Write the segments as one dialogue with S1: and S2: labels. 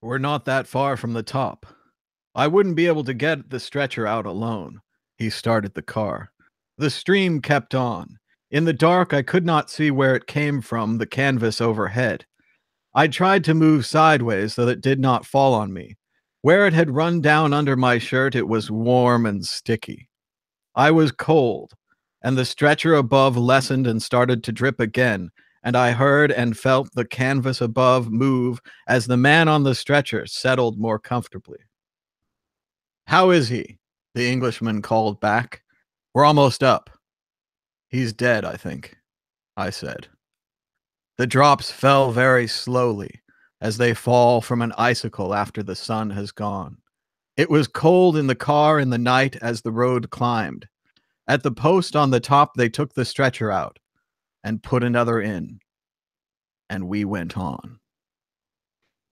S1: We're not that far from the top. I wouldn't be able to get the stretcher out alone. He started the car. The stream kept on. In the dark, I could not see where it came from, the canvas overhead. I tried to move sideways so that it did not fall on me. Where it had run down under my shirt, it was warm and sticky. I was cold, and the stretcher above lessened and started to drip again, and I heard and felt the canvas above move as the man on the stretcher settled more comfortably. How is he? The Englishman called back. We're almost up. He's dead, I think, I said. The drops fell very slowly, as they fall from an icicle after the sun has gone. It was cold in the car in the night as the road climbed. At the post on the top, they took the stretcher out and put another in, and we went on.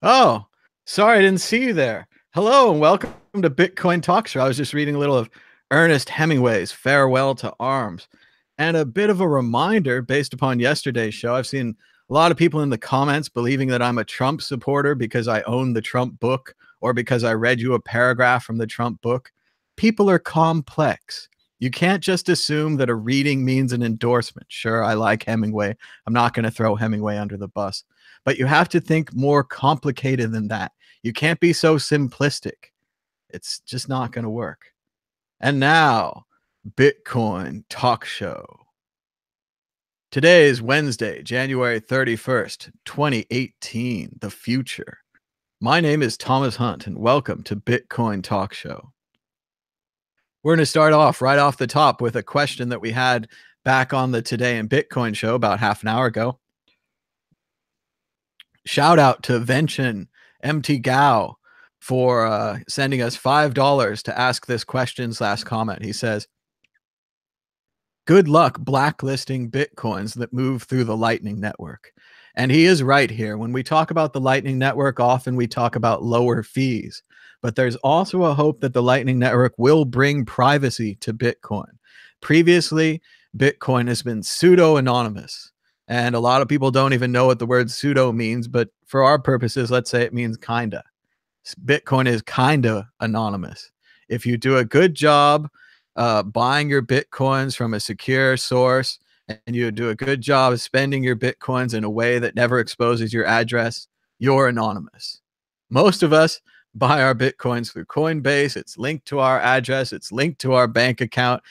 S1: Oh, sorry, I didn't see you there. Hello, and welcome to Bitcoin Talk Show. I was just reading a little of Ernest Hemingway's Farewell to Arms. And a bit of a reminder based upon yesterday's show. I've seen a lot of people in the comments believing that I'm a Trump supporter because I own the Trump book or because I read you a paragraph from the Trump book. People are complex. You can't just assume that a reading means an endorsement. Sure, I like Hemingway. I'm not going to throw Hemingway under the bus. But you have to think more complicated than that. You can't be so simplistic. It's just not going to work. And now, Bitcoin Talk Show. Today is Wednesday, January 31st, 2018, the future. My name is Thomas Hunt, and welcome to Bitcoin Talk Show. We're going to start off right off the top with a question that we had back on the Today in Bitcoin show about half an hour ago. Shout out to Vention MT Gao for sending us $5 to ask this question / comment. He says, good luck blacklisting Bitcoins that move through the Lightning Network. And he is right here. When we talk about the Lightning Network, often we talk about lower fees. But there's also a hope that the Lightning Network will bring privacy to Bitcoin. Previously, Bitcoin has been pseudo-anonymous. And a lot of people don't even know what the word pseudo means. But for our purposes, let's say it means kinda. Bitcoin is kinda anonymous. If you do a good job buying your Bitcoins from a secure source, and you do a good job of spending your Bitcoins in a way that never exposes your address, you're anonymous. Most of us buy our Bitcoins through Coinbase. It's linked to our address. It's linked to our bank account.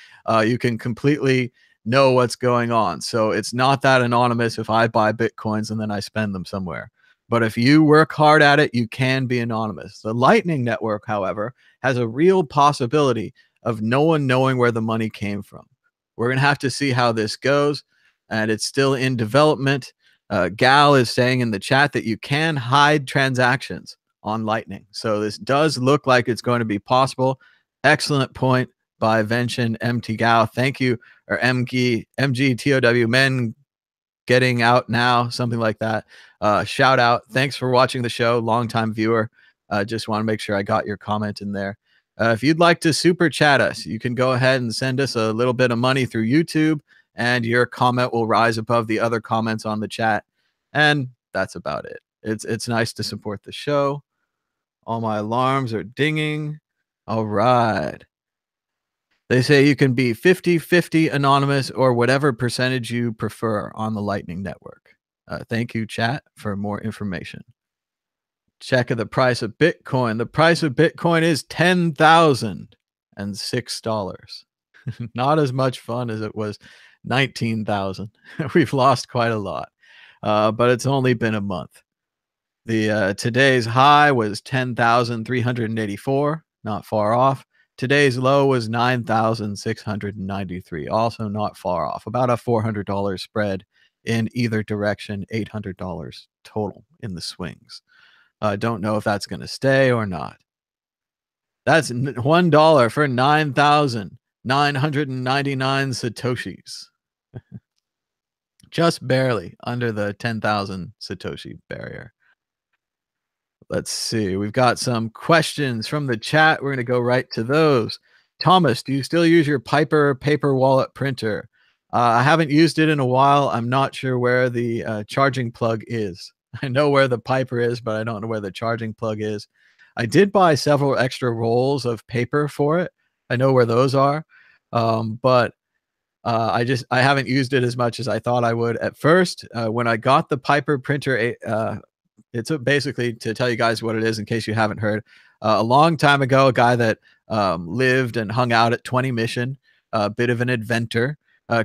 S1: You can completely know what's going on. So it's not that anonymous if I buy Bitcoins and then I spend them somewhere. But if you work hard at it, you can be anonymous. The Lightning Network, however, has a real possibility of no one knowing where the money came from. We're going to have to see how this goes, and it's still in development. Gal is saying in the chat that you can hide transactions on Lightning. So this does look like it's going to be possible. Excellent point by Vention MT Gal. Thank you, or MGTOW, men getting out now, something like that. Shout out. Thanks for watching the show, longtime viewer. Just want to make sure I got your comment in there. If you'd like to super chat us, you can go ahead and send us a little bit of money through YouTube, and your comment will rise above the other comments on the chat. And that's about it. It's nice to support the show. All my alarms are dinging. All right. They say you can be 50-50 anonymous or whatever percentage you prefer on the Lightning Network. Thank you, chat, for more information. Check of the price of Bitcoin. The price of Bitcoin is $10,006. Not as much fun as it was 19,000. We've lost quite a lot, but it's only been a month. The today's high was 10,384, not far off. Today's low was 9,693, also not far off. About a $400 spread in either direction, $800 total in the swings. Don't know if that's going to stay or not. That's $1 for 9,999 Satoshis. Just barely under the 10,000 Satoshi barrier. Let's see. We've got some questions from the chat. We're going to go right to those. Thomas, do you still use your Piper paper wallet printer? I haven't used it in a while. I'm not sure where the charging plug is. I know where the Piper is, but I don't know where the charging plug is. I did buy several extra rolls of paper for it. I know where those are. But I haven't used it as much as I thought I would at first. When I got the Piper printer, it's basically, to tell you guys what it is in case you haven't heard. A long time ago, a guy that lived and hung out at 20 Mission, a bit of an inventor,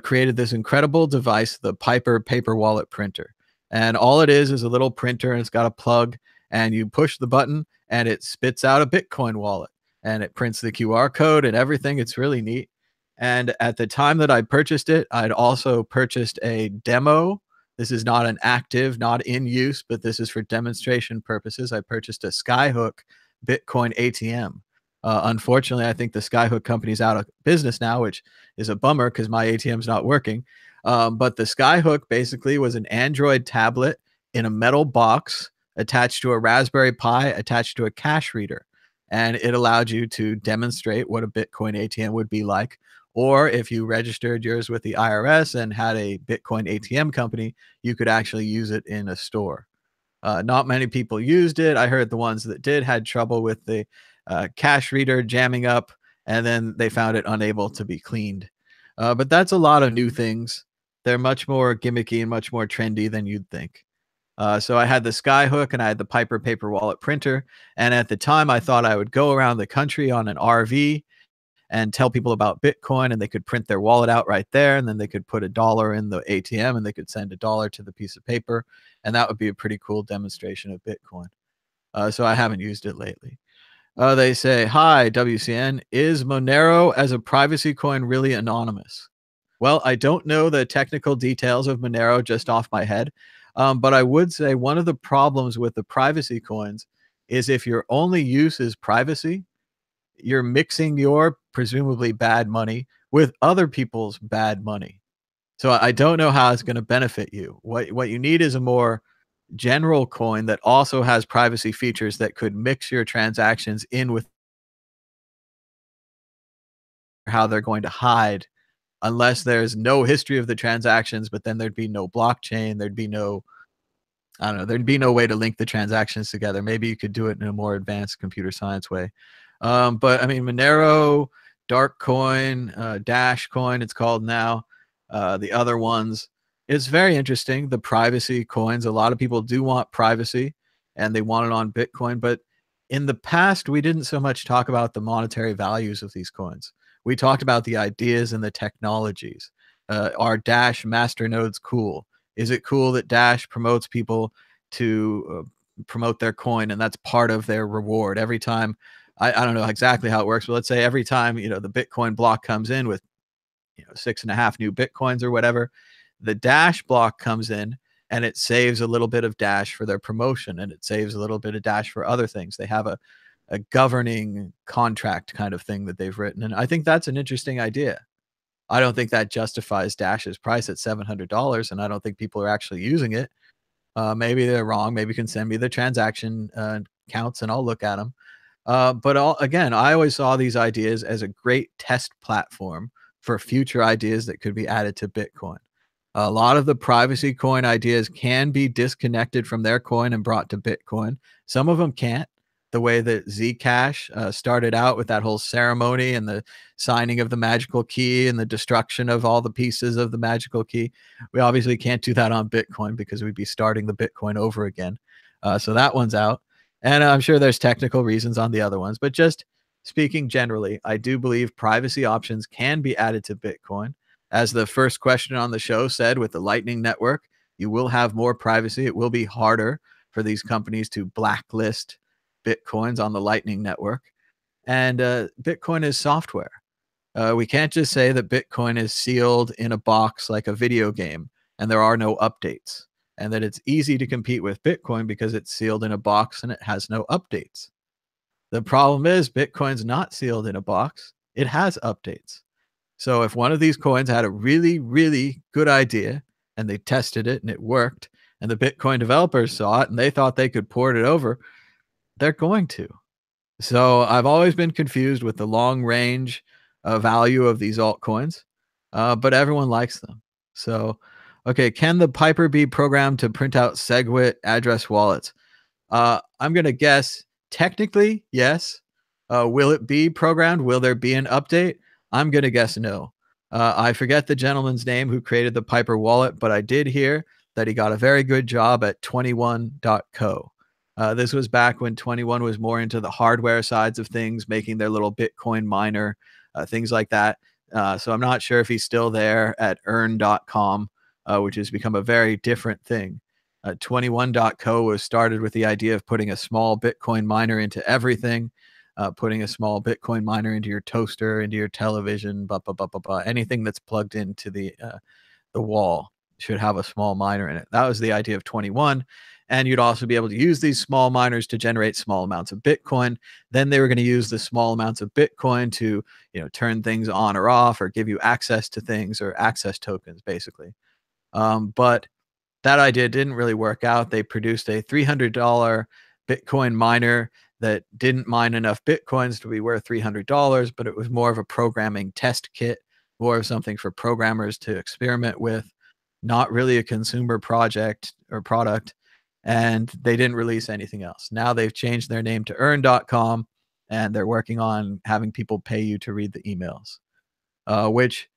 S1: created this incredible device, the Piper paper wallet printer. And all it is a little printer, and it's got a plug, and you push the button and it spits out a Bitcoin wallet, and it prints the QR code and everything. It's really neat. And at the time that I purchased it, I'd also purchased a demo. This is not an active, not in use, but this is for demonstration purposes. I purchased a Skyhook Bitcoin ATM. Unfortunately, I think the Skyhook company's out of business now, which is a bummer because my ATM's not working. But the Skyhook basically was an Android tablet in a metal box attached to a Raspberry Pi, attached to a cash reader. And it allowed you to demonstrate what a Bitcoin ATM would be like. Or if you registered yours with the IRS and had a Bitcoin ATM company, you could actually use it in a store. Not many people used it. I heard the ones that did had trouble with the cash reader jamming up, and then they found it unable to be cleaned. But that's a lot of new things. They're much more gimmicky and much more trendy than you'd think. So I had the Skyhook and I had the Piper paper wallet printer. And at the time, I thought I would go around the country on an RV and tell people about Bitcoin, and they could print their wallet out right there, and then they could put $1 in the ATM and they could send $1 to the piece of paper, and that would be a pretty cool demonstration of Bitcoin. So I haven't used it lately. They say, hi, WCN, is Monero as a privacy coin really anonymous? Well, I don't know the technical details of Monero just off my head, but I would say one of the problems with the privacy coins is if your only use is privacy, you're mixing your presumably bad money with other people's bad money. So I don't know how it's going to benefit you. What you need is a more general coin that also has privacy features that could mix your transactions in with how they're going to hide, unless there's no history of the transactions, but then there'd be no blockchain, there'd be no, I don't know, there'd be no way to link the transactions together. Maybe you could do it in a more advanced computer science way. But I mean, Monero, Darkcoin, Dash Coin, it's called now, the other ones, it's very interesting. The privacy coins, a lot of people do want privacy and they want it on Bitcoin. But in the past, we didn't so much talk about the monetary values of these coins. We talked about the ideas and the technologies. Are Dash masternodes cool? Is it cool that Dash promotes people to promote their coin, and that's part of their reward every time? I don't know exactly how it works, but let's say every time, the Bitcoin block comes in with 6.5 new Bitcoins or whatever, the Dash block comes in and it saves a little bit of Dash for their promotion, and it saves a little bit of Dash for other things. They have a governing contract kind of thing that they've written, and I think that's an interesting idea. I don't think that justifies Dash's price at $700, and I don't think people are actually using it. Maybe they're wrong. Maybe you can send me the transaction counts and I'll look at them. Again, I always saw these ideas as a great test platform for future ideas that could be added to Bitcoin. A lot of the privacy coin ideas can be disconnected from their coin and brought to Bitcoin. Some of them can't. The way that Zcash started out with that whole ceremony and the signing of the magical key and the destruction of all the pieces of the magical key. We obviously can't do that on Bitcoin because we'd be starting the Bitcoin over again. So that one's out. And I'm sure there's technical reasons on the other ones, but just speaking generally, I do believe privacy options can be added to Bitcoin. As the first question on the show said, with the Lightning Network, you will have more privacy. It will be harder for these companies to blacklist Bitcoins on the Lightning Network. And Bitcoin is software. We can't just say that Bitcoin is sealed in a box like a video game and there are no updates, and that it's easy to compete with Bitcoin because it's sealed in a box and it has no updates. The problem is Bitcoin's not sealed in a box. It has updates. So if one of these coins had a really, really good idea and they tested it and it worked, and the Bitcoin developers saw it and they thought they could port it over, they're going to. So I've always been confused with the long range value of these altcoins, but everyone likes them. So Okay, can the Piper be programmed to print out SegWit address wallets? I'm gonna guess technically yes. Will it be programmed? Will there be an update? I'm gonna guess no. I forget the gentleman's name who created the Piper wallet, but I did hear that he got a very good job at 21.co. This was back when 21 was more into the hardware sides of things, making their little Bitcoin miner, things like that. So I'm not sure if he's still there at earn.com, which has become a very different thing. 21.co was started with the idea of putting a small Bitcoin miner into everything, putting a small Bitcoin miner into your toaster, into your television, blah, blah, blah, blah, blah. Anything that's plugged into the wall should have a small miner in it. That was the idea of 21. And you'd also be able to use these small miners to generate small amounts of Bitcoin. Then they were going to use the small amounts of Bitcoin to, turn things on or off or give you access to things or access tokens, basically. But that idea didn't really work out. They produced a $300 Bitcoin miner that didn't mine enough Bitcoins to be worth $300, but it was more of a programming test kit, more of something for programmers to experiment with, not really a consumer project or product. And they didn't release anything else. Now they've changed their name to earn.com, and they're working on having people pay you to read the emails, which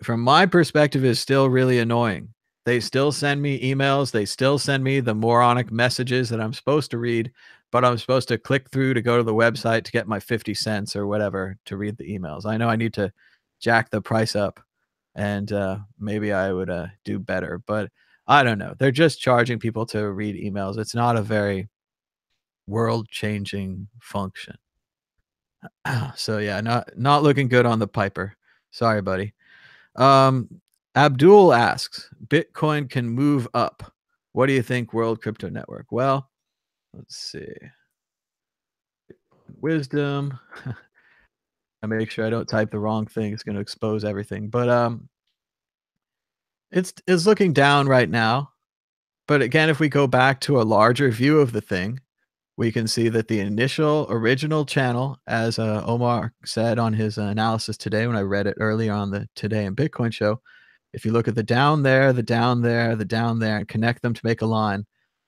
S1: from my perspective is still really annoying. They still send me emails. They still send me the moronic messages that I'm supposed to read, but I'm supposed to click through to go to the website to get my 50 cents or whatever to read the emails. I know I need to jack the price up, and maybe I would do better, but I don't know. They're just charging people to read emails. It's not a very world-changing function. So yeah, not looking good on the Piper. Sorry, buddy. Um, Abdul asks, Bitcoin can move up. What do you think, World Crypto Network? Well, let's see. Wisdom. I make sure I don't type the wrong thing. It's going to expose everything. But it's looking down right now. But again, if we go back to a larger view of the thing, we can see that the initial original channel, as Omar said on his analysis today, when I read it earlier on the Today in Bitcoin show, if you look at the down there, the down there, the down there, and connect them to make a line,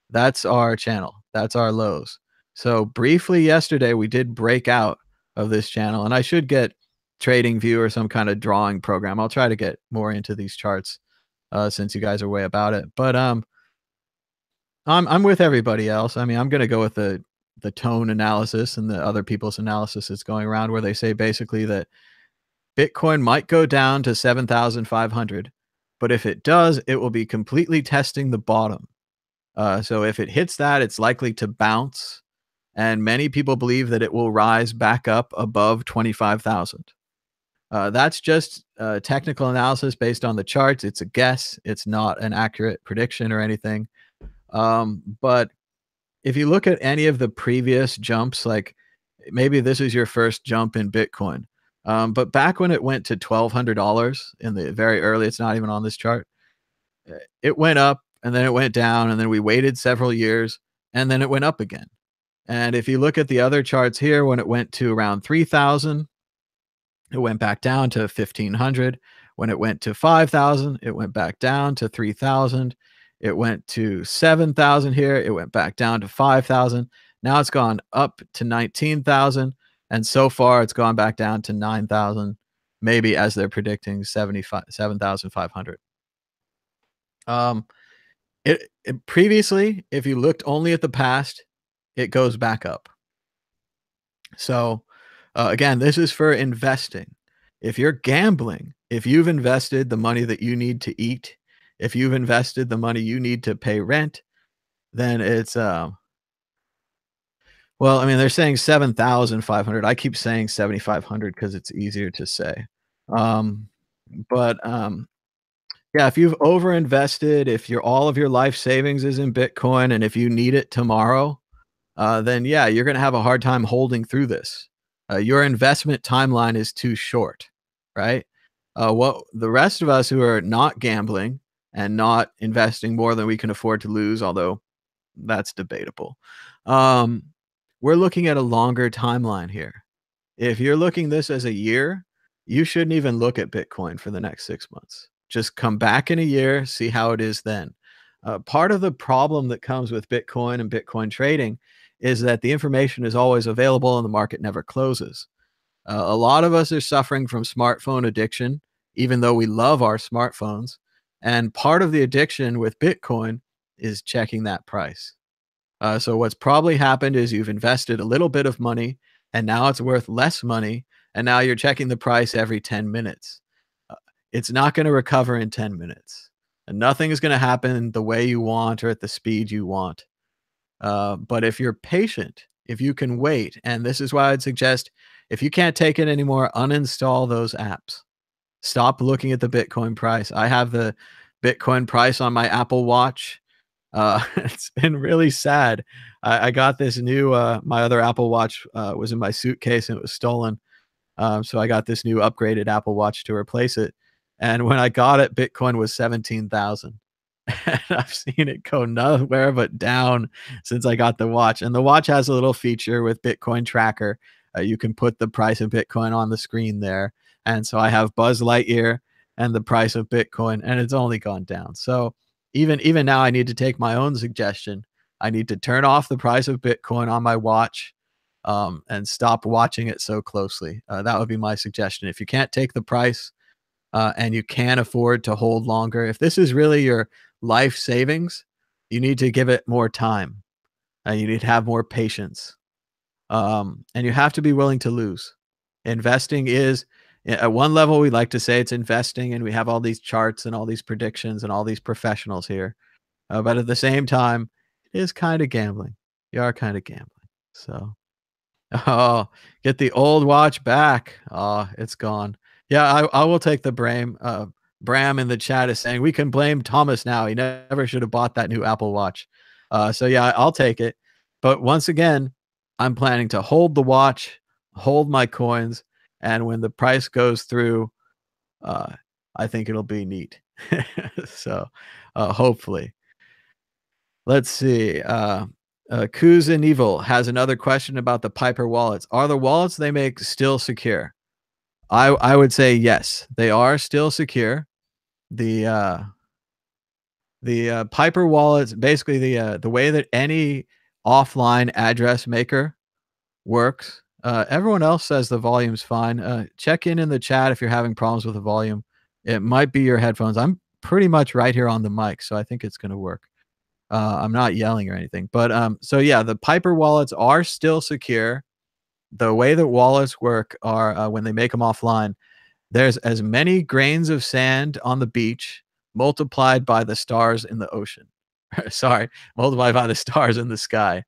S1: that's our channel. That's our lows. So briefly yesterday, we did break out of this channel, and I should get TradingView or some kind of drawing program. I'll try to get more into these charts since you guys are way about it. But I'm with everybody else. I mean, I'm going to go with the tone analysis and the other people's analysis that's going around, where they say basically that Bitcoin might go down to 7,500, but if it does, it will be completely testing the bottom. So if it hits that, it's likely to bounce, and many people believe that it will rise back up above 25,000. That's just technical analysis based on the charts. It's a guess. It's not an accurate prediction or anything. But if you look at any of the previous jumps, like maybe this is your first jump in Bitcoin, but back when it went to $1,200 in the very early, it's not even on this chart, it went up and then it went down, and then we waited several years and then it went up again. And if you look at the other charts here, when it went to around 3,000, it went back down to 1,500. When it went to 5,000, it went back down to 3,000. It went to 7,000 here. It went back down to 5,000. Now it's gone up to 19,000. And so far it's gone back down to 9,000, maybe, as they're predicting 7,500. It previously, if you looked only at the past, it goes back up. So again, this is for investing. If you're gambling, if you've invested the money that you need to eat, if you've invested the money you need to pay rent, then it's well, I mean, they're saying 7,500. I keep saying 7,500 because it's easier to say. Um, but yeah, if you've overinvested, if all of your life savings is in Bitcoin, and if you need it tomorrow, then yeah, you're going to have a hard time holding through this. Your investment timeline is too short, right? What the rest of us who are not gambling and not investing more than we can afford to lose, although that's debatable, we're looking at a longer timeline here. If you're looking this as a year, you shouldn't even look at Bitcoin for the next 6 months. Just come back in a year, see how it is then. Part of the problem that comes with Bitcoin and Bitcoin trading is that the information is always available and the market never closes. A lot of us are suffering from smartphone addiction, even though we love our smartphones. And part of the addiction with Bitcoin is checking that price. So what's probably happened is you've invested a little bit of money and now it's worth less money. And now you're checking the price every 10 minutes. Uh, it's not going to recover in 10 minutes. And nothing is going to happen the way you want or at the speed you want. But if you're patient, if you can wait, and this is why I'd suggest if you can't take it anymore, uninstall those apps. Stop looking at the Bitcoin price. I have the Bitcoin price on my Apple Watch. It's been really sad. I got this new, my other Apple Watch was in my suitcase and it was stolen. So I got this new upgraded Apple Watch to replace it. And when I got it, Bitcoin was 17,000. And I've seen it go nowhere but down since I got the watch. And the watch has a little feature with Bitcoin tracker. You can put the price of Bitcoin on the screen there. And so I have Buzz Lightyear and the price of Bitcoin, and it's only gone down. So even now, I need to take my own suggestion. I need to turn off the price of Bitcoin on my watch and stop watching it so closely. That would be my suggestion. If you can't take the price and you can afford to hold longer, if this is really your life savings, you need to give it more time. You need to have more patience. And you have to be willing to lose. Investing is, at one level, we like to say it's investing, and we have all these charts and all these predictions and all these professionals here. But at the same time, it is kind of gambling. You are kind of gambling. So, oh, get the old watch back. Oh, it's gone. Yeah, I will take the blame. Bram in the chat is saying we can blame Thomas now. He never should have bought that new Apple Watch. So yeah, I'll take it. But once again, I'm planning to hold the watch, hold my coins, and when the price goes through, I think it'll be neat. So hopefully. Let's see. Kuz and Evil has another question about the Piper wallets. Are the wallets they make still secure? I would say yes, they are still secure. The Piper wallets, basically the way that any offline address maker works. Everyone else says the volume's fine. Check in the chat if you're having problems with the volume. It might be your headphones. I'm pretty much right here on the mic, so I think it's going to work. I'm not yelling or anything, but so yeah, the Piper wallets are still secure. The way that wallets work are when they make them offline, there's as many grains of sand on the beach multiplied by the stars in the ocean. Sorry, multiplied by the stars in the sky.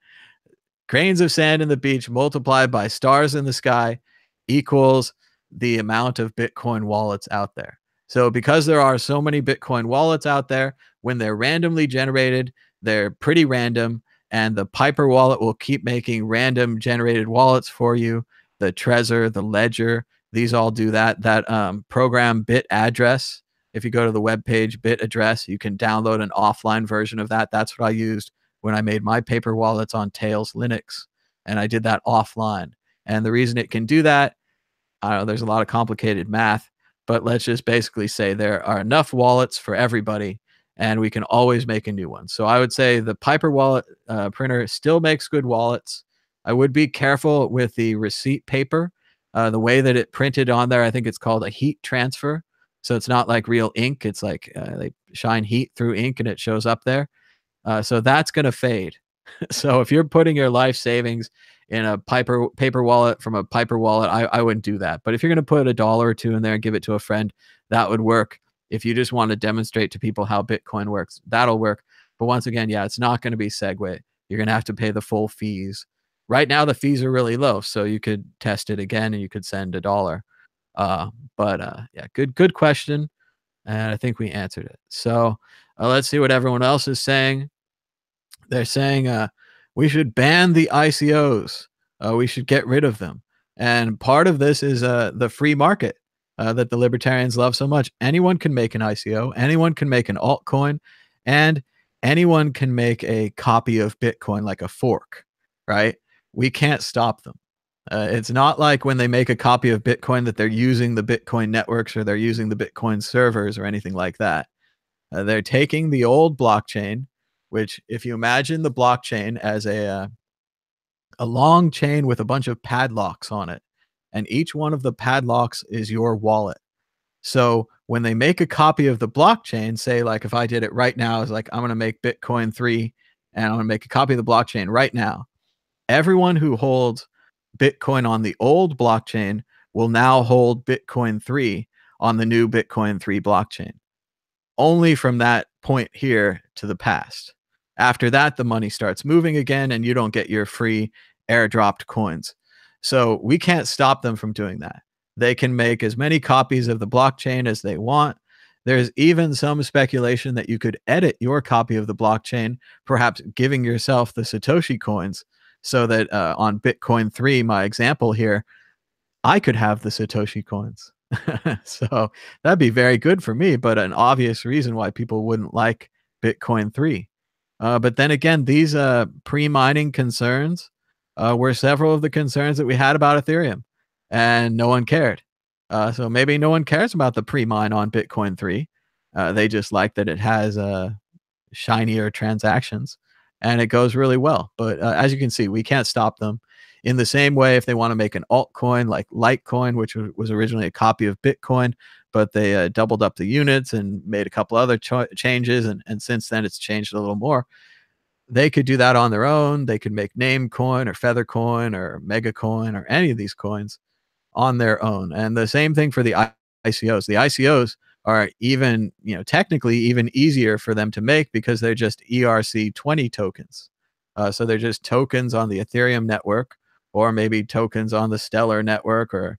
S1: Grains of sand in the beach multiplied by stars in the sky equals the amount of Bitcoin wallets out there. So because there are so many Bitcoin wallets out there, when they're randomly generated, they're pretty random, and the Piper wallet will keep making random generated wallets for you. The Trezor, the Ledger, these all do that. That program Bit Address, if you go to the webpage Bit Address, you can download an offline version of that. That's what I used when I made my paper wallets on Tails Linux, and I did that offline. And the reason it can do that, I don't know, there's a lot of complicated math, but let's just basically say there are enough wallets for everybody, and we can always make a new one. So I would say the Piper wallet printer still makes good wallets. I would be careful with the receipt paper. The way that it printed on there, I think it's called a heat transfer. So it's not like real ink. It's like they shine heat through ink and it shows up there. So that's going to fade. So if you're putting your life savings in a paper wallet from a Piper wallet, I wouldn't do that. But if you're going to put $1 or $2 in there and give it to a friend, that would work. If you just want to demonstrate to people how Bitcoin works, that'll work. But once again, yeah, it's not going to be Segway. You're going to have to pay the full fees. Right now, the fees are really low, so you could test it again and you could send $1. Yeah, good question. And I think we answered it. So let's see what everyone else is saying. They're saying we should ban the ICOs. We should get rid of them. And part of this is the free market that the libertarians love so much. Anyone can make an ICO. Anyone can make an altcoin. And anyone can make a copy of Bitcoin like a fork, right? We can't stop them. It's not like when they make a copy of Bitcoin that they're using the Bitcoin networks or they're using the Bitcoin servers or anything like that. They're taking the old blockchain, which if you imagine the blockchain as a long chain with a bunch of padlocks on it, and each one of the padlocks is your wallet. So when they make a copy of the blockchain, say like if I did it right now, is like I'm going to make Bitcoin 3 and I'm going to make a copy of the blockchain right now. Everyone who holds Bitcoin on the old blockchain will now hold Bitcoin 3 on the new Bitcoin 3 blockchain. Only from that point here to the past. After that, the money starts moving again and you don't get your free airdropped coins. So we can't stop them from doing that. They can make as many copies of the blockchain as they want. There's even some speculation that you could edit your copy of the blockchain, perhaps giving yourself the Satoshi coins so that on Bitcoin 3, my example here, I could have the Satoshi coins. So that'd be very good for me, but an obvious reason why people wouldn't like Bitcoin 3. But then again, these pre-mining concerns were several of the concerns that we had about Ethereum, and no one cared. So maybe no one cares about the pre-mine on Bitcoin 3. They just like that it has shinier transactions and it goes really well. But as you can see, we can't stop them. In the same way, if they want to make an altcoin like Litecoin, which was originally a copy of Bitcoin, but they doubled up the units and made a couple other changes, and since then it's changed a little more. They could do that on their own. They could make Namecoin or Feathercoin or Megacoin or any of these coins on their own. And the same thing for the ICOs. The ICOs are even, technically even easier for them to make because they're just ERC20 tokens. So they're just tokens on the Ethereum network, or maybe tokens on the Stellar network, or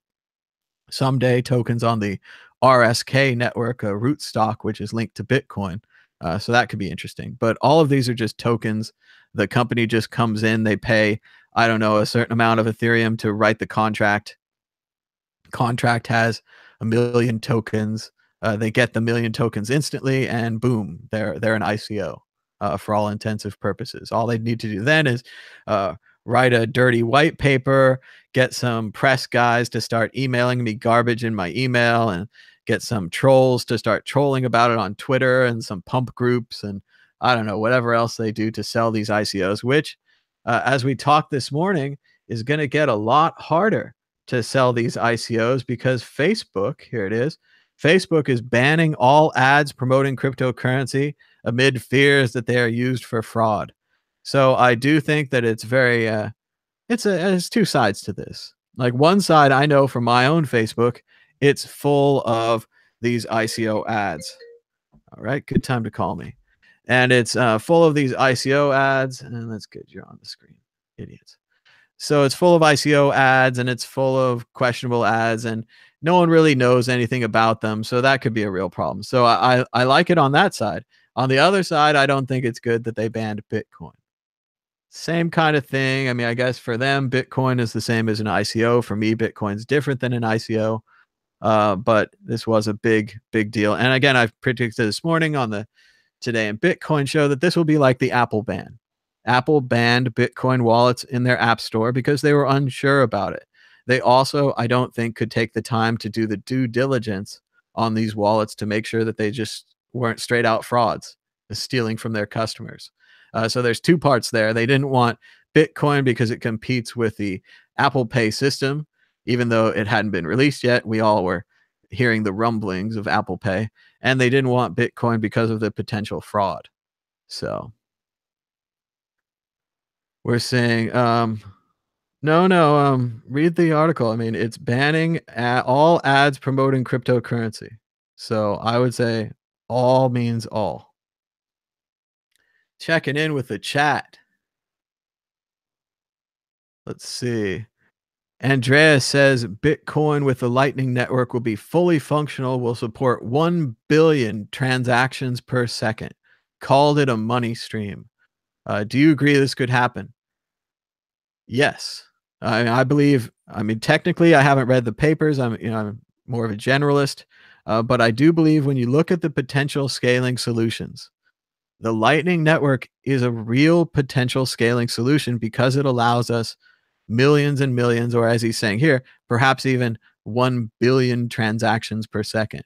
S1: someday tokens on the RSK network, a rootstock, which is linked to Bitcoin. So that could be interesting. But all of these are just tokens. The company just comes in, they pay, I don't know, a certain amount of Ethereum to write the contract. Contract has 1 million tokens. They get the 1 million tokens instantly, and boom, they're an ICO for all intensive purposes. All they need to do then is write a dirty white paper, get some press guys to start emailing me garbage in my email, and get some trolls to start trolling about it on Twitter, and some pump groups, and I don't know, whatever else they do to sell these ICOs, which, as we talked this morning, is going to get a lot harder to sell these ICOs because Facebook, here it is, Facebook is banning all ads promoting cryptocurrency amid fears that they are used for fraud. So I do think that it's very, it's two sides to this. Like one side, I know from my own Facebook, it's full of these ICO ads. All right, good time to call me. And it's full of these ICO ads. And that's good. You're on the screen, idiots. So it's full of ICO ads and it's full of questionable ads, and no one really knows anything about them. So that could be a real problem. So I like it on that side. On the other side, I don't think it's good that they banned Bitcoin. Same kind of thing. I mean, I guess for them, Bitcoin is the same as an ICO. For me, Bitcoin's different than an ICO. But this was a big deal. And again, I've predicted this morning on the Today in Bitcoin show that this will be like the Apple ban. Apple banned Bitcoin wallets in their app store because they were unsure about it. They also, I don't think, could take the time to do the due diligence on these wallets to make sure that they just weren't straight out frauds, stealing from their customers. So there's two parts there. They didn't want Bitcoin because it competes with the Apple Pay system, even though it hadn't been released yet. We all were hearing the rumblings of Apple Pay, and they didn't want Bitcoin because of the potential fraud. So we're saying, no, read the article. I mean, it's banning all ads promoting cryptocurrency. So I would say all means all. Checking in with the chat. Let's see. Andreas says Bitcoin with the Lightning Network will be fully functional, will support 1 billion transactions per second. Called it a money stream. Do you agree this could happen? Yes. I believe, I mean, technically I haven't read the papers. I'm more of a generalist, but I do believe when you look at the potential scaling solutions, the Lightning Network is a real potential scaling solution because it allows us millions and millions, or as he's saying here, perhaps even 1 billion transactions per second.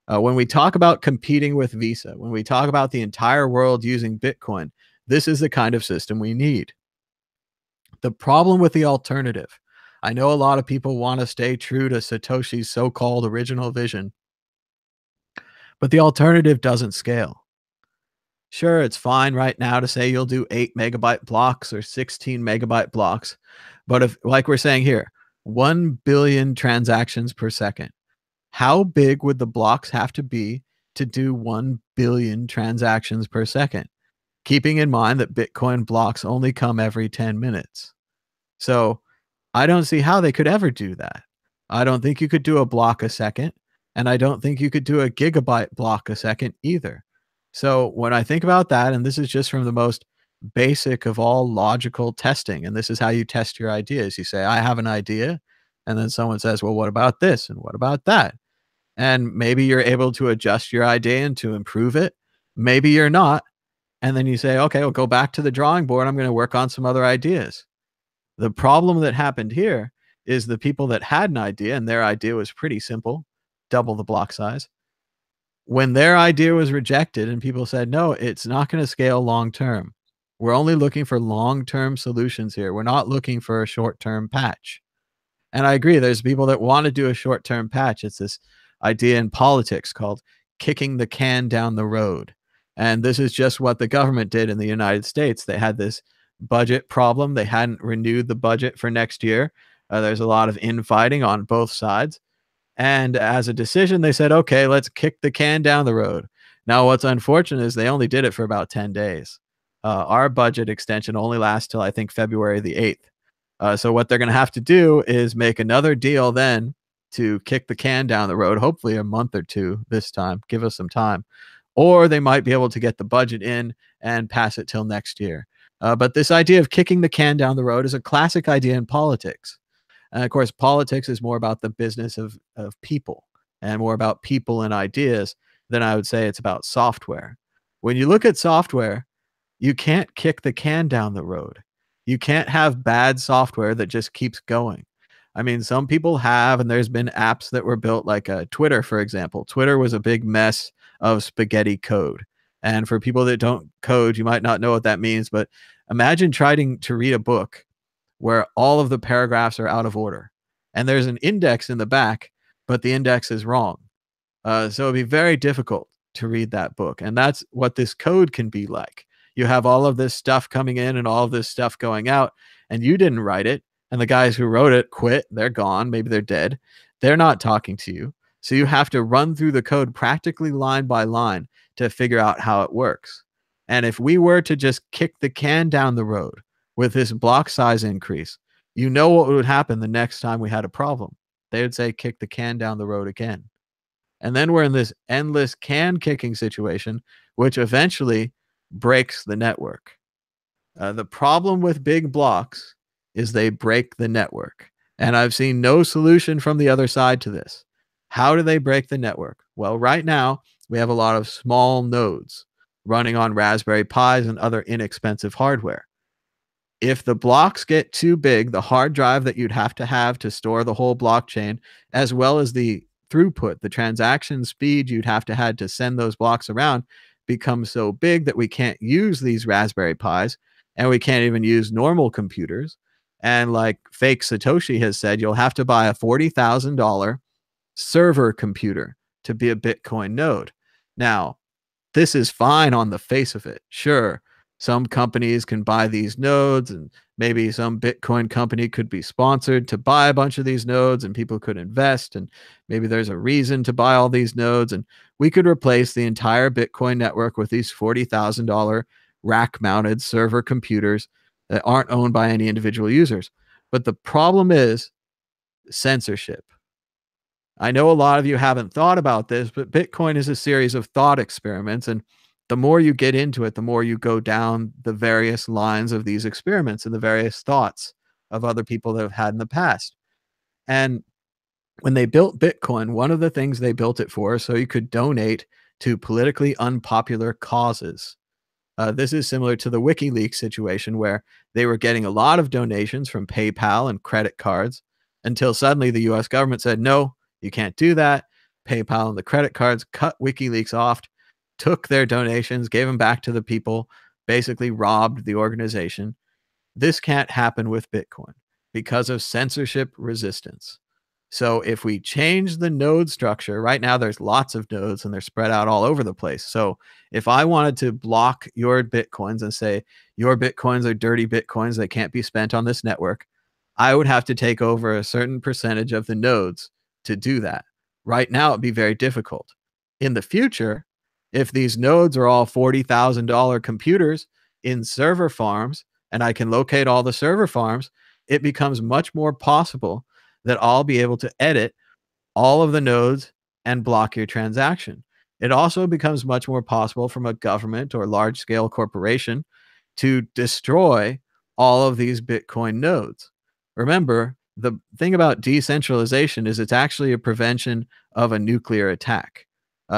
S1: When we talk about competing with Visa, when we talk about the entire world using Bitcoin, this is the kind of system we need. The problem with the alternative, I know a lot of people want to stay true to Satoshi's so-called original vision, but the alternative doesn't scale. Sure, it's fine right now to say you'll do 8 megabyte blocks or 16 megabyte blocks, but if, like we're saying here, 1 billion transactions per second, how big would the blocks have to be to do 1 billion transactions per second? Keeping in mind that Bitcoin blocks only come every 10 minutes. So I don't see how they could ever do that. I don't think you could do a block a second, and I don't think you could do a gigabyte block a second either. So when I think about that, and this is just from the most basic of all logical testing, and this is how you test your ideas. You say, I have an idea, and then someone says, well, what about this? And what about that? And maybe you're able to adjust your idea and to improve it. Maybe you're not. And then you say, okay, we'll go back to the drawing board. I'm going to work on some other ideas. The problem that happened here is the people that had an idea, and their idea was pretty simple, double the block size. When their idea was rejected and people said, no, it's not going to scale long term. We're only looking for long term solutions here. We're not looking for a short term patch. And I agree, there's people that want to do a short term patch. It's this idea in politics called kicking the can down the road. And this is just what the government did in the United States. They had this budget problem. They hadn't renewed the budget for next year. There's a lot of infighting on both sides. And as a decision, they said, okay, let's kick the can down the road. Now, what's unfortunate is they only did it for about 10 days. Our budget extension only lasts till I think February the 8th. So what they're going to have to do is make another deal then to kick the can down the road, hopefully a month or two this time, give us some time. Or they might be able to get the budget in and pass it till next year. But this idea of kicking the can down the road is a classic idea in politics. And of course, politics is more about the business of people and more about people and ideas than I would say it's about software. When you look at software, you can't kick the can down the road. You can't have bad software that just keeps going. I mean, some people have, and there's been apps that were built like Twitter, for example. Twitter was a big mess of spaghetti code. And for people that don't code, you might not know what that means, but imagine trying to read a book where all of the paragraphs are out of order and there's an index in the back, but the index is wrong. So it'd be very difficult to read that book. And that's what this code can be like. You have all of this stuff coming in and all of this stuff going out, and you didn't write it. And the guys who wrote it quit. They're gone. Maybe they're dead. They're not talking to you. So you have to run through the code practically line by line to figure out how it works. And if we were to just kick the can down the road with this block size increase, you know what would happen the next time we had a problem. They would say, kick the can down the road again. And then we're in this endless can kicking situation, which eventually breaks the network. The problem with big blocks is they break the network. And I've seen no solution from the other side to this. How do they break the network? Well, right now, we have a lot of small nodes running on Raspberry Pis and other inexpensive hardware. If the blocks get too big, the hard drive that you'd have to store the whole blockchain, as well as the throughput, the transaction speed you'd have to send those blocks around, becomes so big that we can't use these Raspberry Pis and we can't even use normal computers. And like fake Satoshi has said, you'll have to buy a $40,000 server computer to be a Bitcoin node. Now, this is fine on the face of it. Sure, some companies can buy these nodes, and maybe some Bitcoin company could be sponsored to buy a bunch of these nodes, and people could invest, and maybe there's a reason to buy all these nodes, and we could replace the entire Bitcoin network with these $40,000 rack-mounted server computers that aren't owned by any individual users. But the problem is censorship. I know a lot of you haven't thought about this, but Bitcoin is a series of thought experiments. And the more you get into it, the more you go down the various lines of these experiments and the various thoughts of other people that have had in the past. And when they built Bitcoin, one of the things they built it for, so you could donate to politically unpopular causes. This is similar to the WikiLeaks situation where they were getting a lot of donations from PayPal and credit cards until suddenly the US government said, no, you can't do that. PayPal and the credit cards cut WikiLeaks off, took their donations, gave them back to the people, basically robbed the organization. This can't happen with Bitcoin because of censorship resistance. So if we change the node structure, right now there's lots of nodes and they're spread out all over the place. So if I wanted to block your Bitcoins and say your Bitcoins are dirty Bitcoins, they can't be spent on this network, I would have to take over a certain percentage of the nodes to do that. Right now, it'd be very difficult. In the future, if these nodes are all $40,000 computers in server farms, and I can locate all the server farms, it becomes much more possible that I'll be able to edit all of the nodes and block your transaction. It also becomes much more possible from a government or large scale corporation to destroy all of these Bitcoin nodes. Remember, the thing about decentralization is it's actually a prevention of a nuclear attack.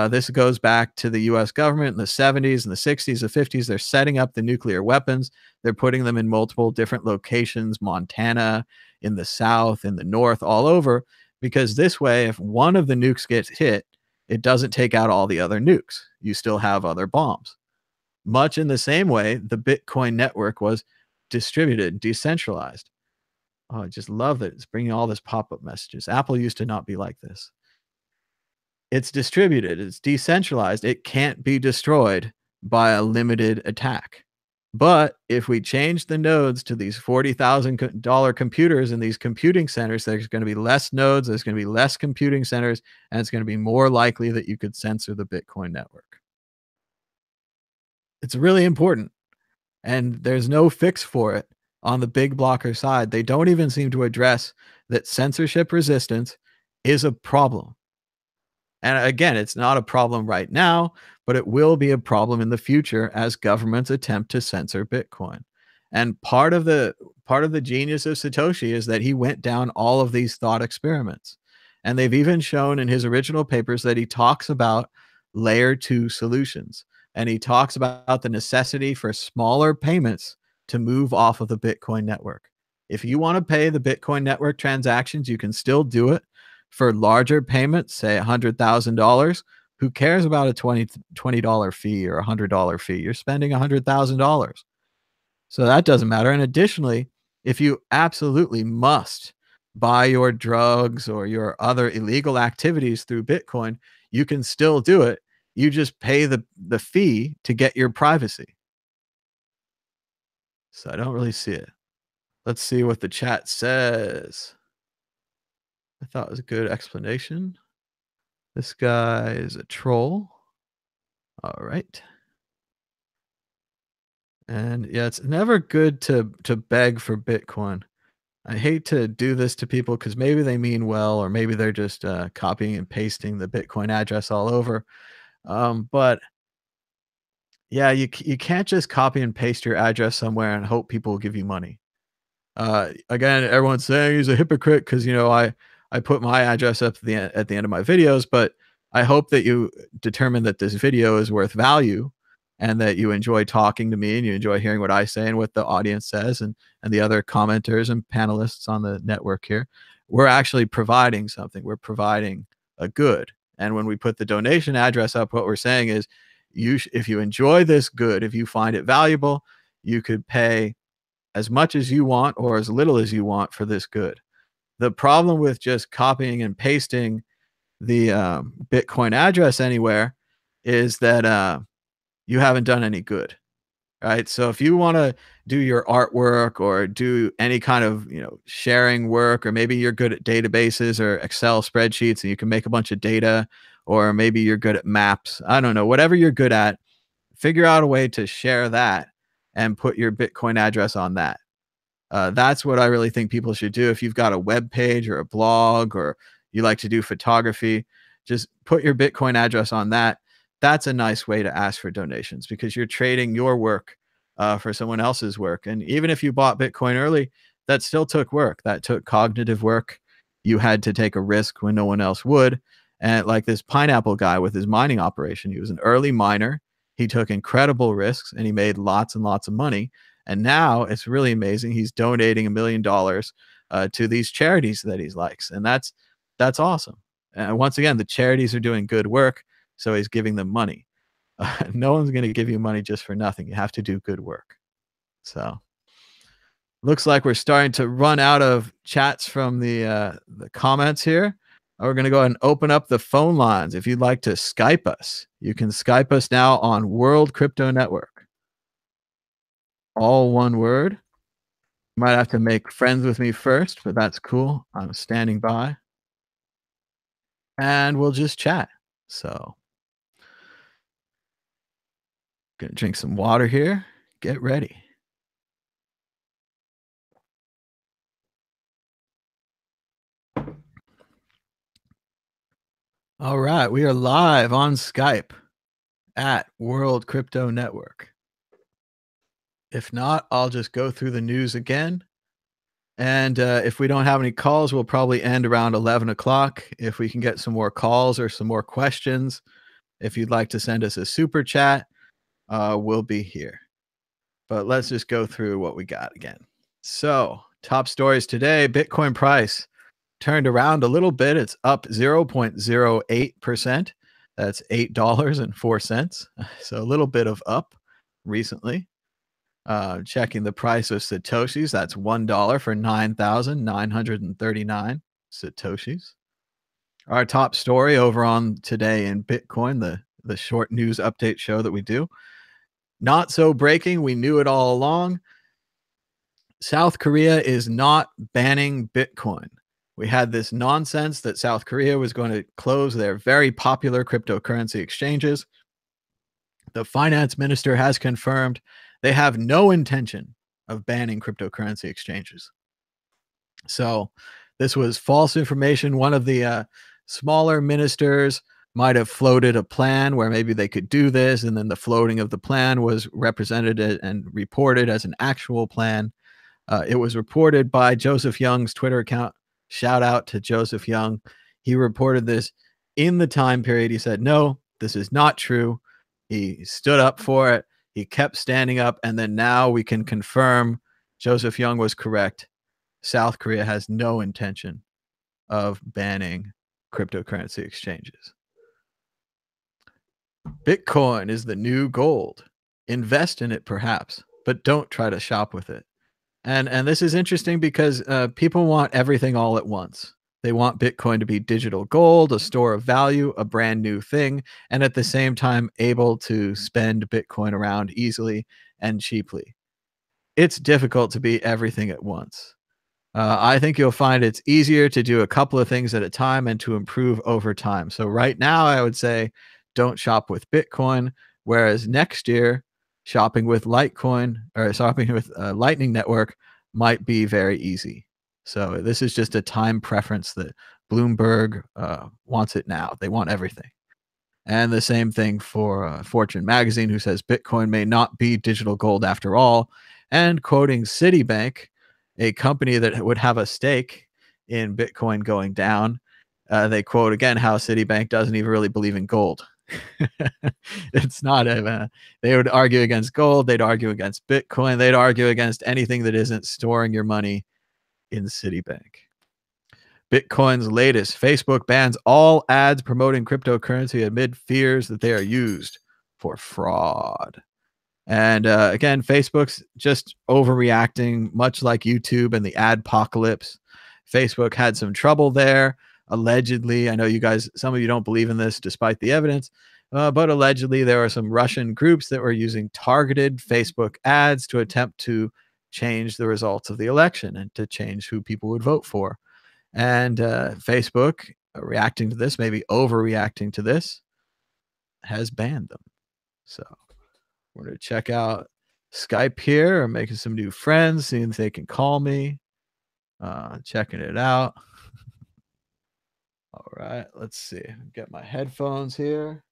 S1: This goes back to the US government in the 70s and the 60s, the 50s. They're setting up the nuclear weapons. They're putting them in multiple different locations, Montana, in the South, in the North, all over, because this way, if one of the nukes gets hit, it doesn't take out all the other nukes. You still have other bombs. Much in the same way, the Bitcoin network was distributed, decentralized. Oh, I just love that it's bringing all this pop-up messages. Apple used to not be like this. It's distributed, it's decentralized. It can't be destroyed by a limited attack. But if we change the nodes to these $40,000 computers in these computing centers, there's going to be less nodes, there's going to be less computing centers, and it's going to be more likely that you could censor the Bitcoin network. It's really important, and there's no fix for it on the big blocker side. They don't even seem to address that censorship resistance is a problem. And again, it's not a problem right now, but it will be a problem in the future as governments attempt to censor Bitcoin. And part of the genius of Satoshi is that he went down all of these thought experiments. And they've even shown in his original papers that he talks about layer 2 solutions. And he talks about the necessity for smaller payments to move off of the Bitcoin network. If you want to pay the Bitcoin network transactions, you can still do it. For larger payments, say $100,000, who cares about a $20 fee or a $100 fee? You're spending $100,000. So that doesn't matter. And additionally, if you absolutely must buy your drugs or your other illegal activities through Bitcoin, you can still do it. You just pay the fee to get your privacy. So I don't really see it. Let's see what the chat says. I thought it was a good explanation. This guy is a troll. All right. And yeah, it's never good to beg for Bitcoin. I hate to do this to people because maybe they mean well, or maybe they're just copying and pasting the Bitcoin address all over. But yeah, you can't just copy and paste your address somewhere and hope people will give you money. Again, everyone's saying he's a hypocrite because, you know, I put my address up at the end of my videos, but I hope that you determine that this video is worth value and that you enjoy talking to me and you enjoy hearing what I say and what the audience says and the other commenters and panelists on the network here. We're actually providing something. We're providing a good. And when we put the donation address up, what we're saying is if you enjoy this good, if you find it valuable, you could pay as much as you want or as little as you want for this good. The problem with just copying and pasting the Bitcoin address anywhere is that you haven't done any good, right? So if you want to do your artwork or do any kind of, you know, sharing work, or maybe you're good at databases or Excel spreadsheets and you can make a bunch of data, or maybe you're good at maps, I don't know, whatever you're good at, figure out a way to share that and put your Bitcoin address on that. That's what I really think people should do. If you've got a web page or a blog, or you like to do photography, just put your Bitcoin address on that. That's a nice way to ask for donations because you're trading your work for someone else's work. And even if you bought Bitcoin early, that still took work. That took cognitive work. You had to take a risk when no one else would. And like this Pineapple guy with his mining operation, he was an early miner. He took incredible risks and he made lots and lots of money. And now it's really amazing. He's donating $1 million to these charities that he likes, and that's awesome. And once again, the charities are doing good work, so he's giving them money. No one's going to give you money just for nothing. You have to do good work. So looks like we're starting to run out of chats from the comments here. We're going to go ahead and open up the phone lines. If you'd like to Skype us, you can Skype us now on World Crypto Network. All one word. You might have to make friends with me first, but that's cool. I'm standing by. And we'll just chat. So, gonna drink some water here. Get ready. All right, we are live on Skype at World Crypto Network. If not, I'll just go through the news again. And if we don't have any calls, we'll probably end around 11 o'clock. If we can get some more calls or some more questions, if you'd like to send us a super chat, we'll be here. But let's just go through what we got again. So, top stories today: Bitcoin price turned around a little bit. It's up 0.08%. That's $8.04. So a little bit of up recently. Checking the price of Satoshis, that's $1 for 9,939 Satoshis. Our top story over on Today in Bitcoin, the short news update show that we do. Not so breaking. We knew it all along. South Korea is not banning Bitcoin. We had this nonsense that South Korea was going to close their very popular cryptocurrency exchanges. The finance minister has confirmed they have no intention of banning cryptocurrency exchanges. So this was false information. One of the smaller ministers might have floated a plan where maybe they could do this, and then the floating of the plan was represented and reported as an actual plan. It was reported by Joseph Young's Twitter account. Shout out to Joseph Young. He reported this in the time period. He said, no, this is not true. He stood up for it. He kept standing up. And then now we can confirm Joseph Young was correct. South Korea has no intention of banning cryptocurrency exchanges. Bitcoin is the new gold. Invest in it, perhaps, but don't try to shop with it. And this is interesting because people want everything all at once. They want Bitcoin to be digital gold, a store of value, a brand new thing, and at the same time able to spend Bitcoin around easily and cheaply. It's difficult to be everything at once. I think you'll find it's easier to do a couple of things at a time and to improve over time. So right now, I would say don't shop with Bitcoin, whereas next year, shopping with Litecoin or shopping with Lightning Network might be very easy. So this is just a time preference that Bloomberg wants it now. They want everything. And the same thing for Fortune Magazine, who says Bitcoin may not be digital gold after all. And quoting Citibank, a company that would have a stake in Bitcoin going down, they quote again how Citibank doesn't even really believe in gold. It's not they would argue against gold, they'd argue against Bitcoin, they'd argue against anything that isn't storing your money in Citibank. Bitcoin's latest: Facebook bans all ads promoting cryptocurrency amid fears that they are used for fraud. And again, Facebook's just overreacting, much like YouTube and the adpocalypse. Facebook had some trouble there. Allegedly, I know you guys, some of you don't believe in this despite the evidence, but allegedly there are some Russian groups that were using targeted Facebook ads to attempt to change the results of the election and to change who people would vote for. And Facebook, reacting to this, maybe overreacting to this, has banned them. So we're going to check out Skype here. I'm making some new friends, seeing if they can call me. Checking it out. All right, let's see. Get my headphones here.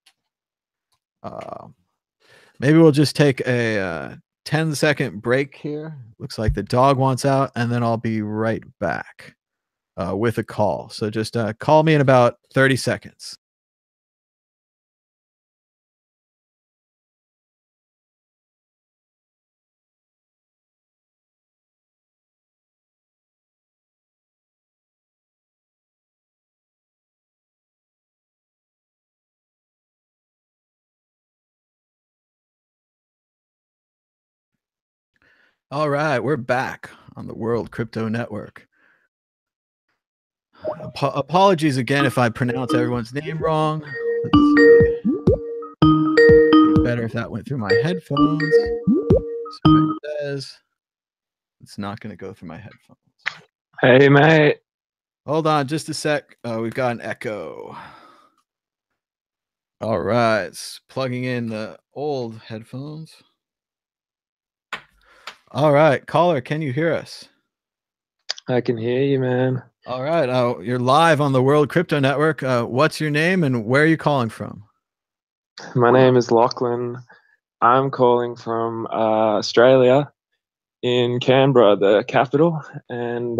S1: Maybe we'll just take a 10-second break here. Looks like the dog wants out, and then I'll be right back with a call. So just call me in about 30 seconds. All right, we're back on the World Crypto Network. Apologies again if I pronounce everyone's name wrong. Let's see. It'd be better if that went through my headphones. So it says it's not going to go through my headphones.
S2: Hey, mate.
S1: Hold on just a sec. We've got an echo. All right, it's plugging in the old headphones. All right, caller, can you hear us?
S2: I can hear you, man.
S1: All right, you're live on the World Crypto Network. What's your name and where are you calling from?
S2: My name is Lachlan. I'm calling from Australia in Canberra, the capital. And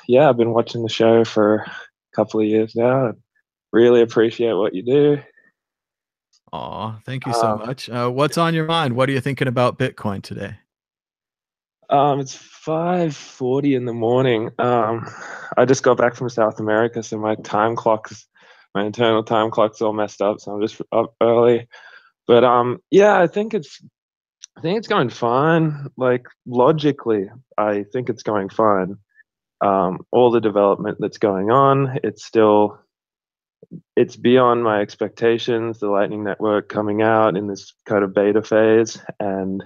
S2: yeah, I've been watching the show for a couple of years now. Really appreciate what you do.
S1: Aw, thank you so much. What's on your mind? What are you thinking about Bitcoin today?
S2: It's 5:40 in the morning. I just got back from South America, so my internal time clock's all messed up, so I'm just up early. But yeah, I think it's going fine. Like logically, I think it's going fine. All the development that's going on, it's beyond my expectations. The Lightning Network coming out in this kind of beta phase and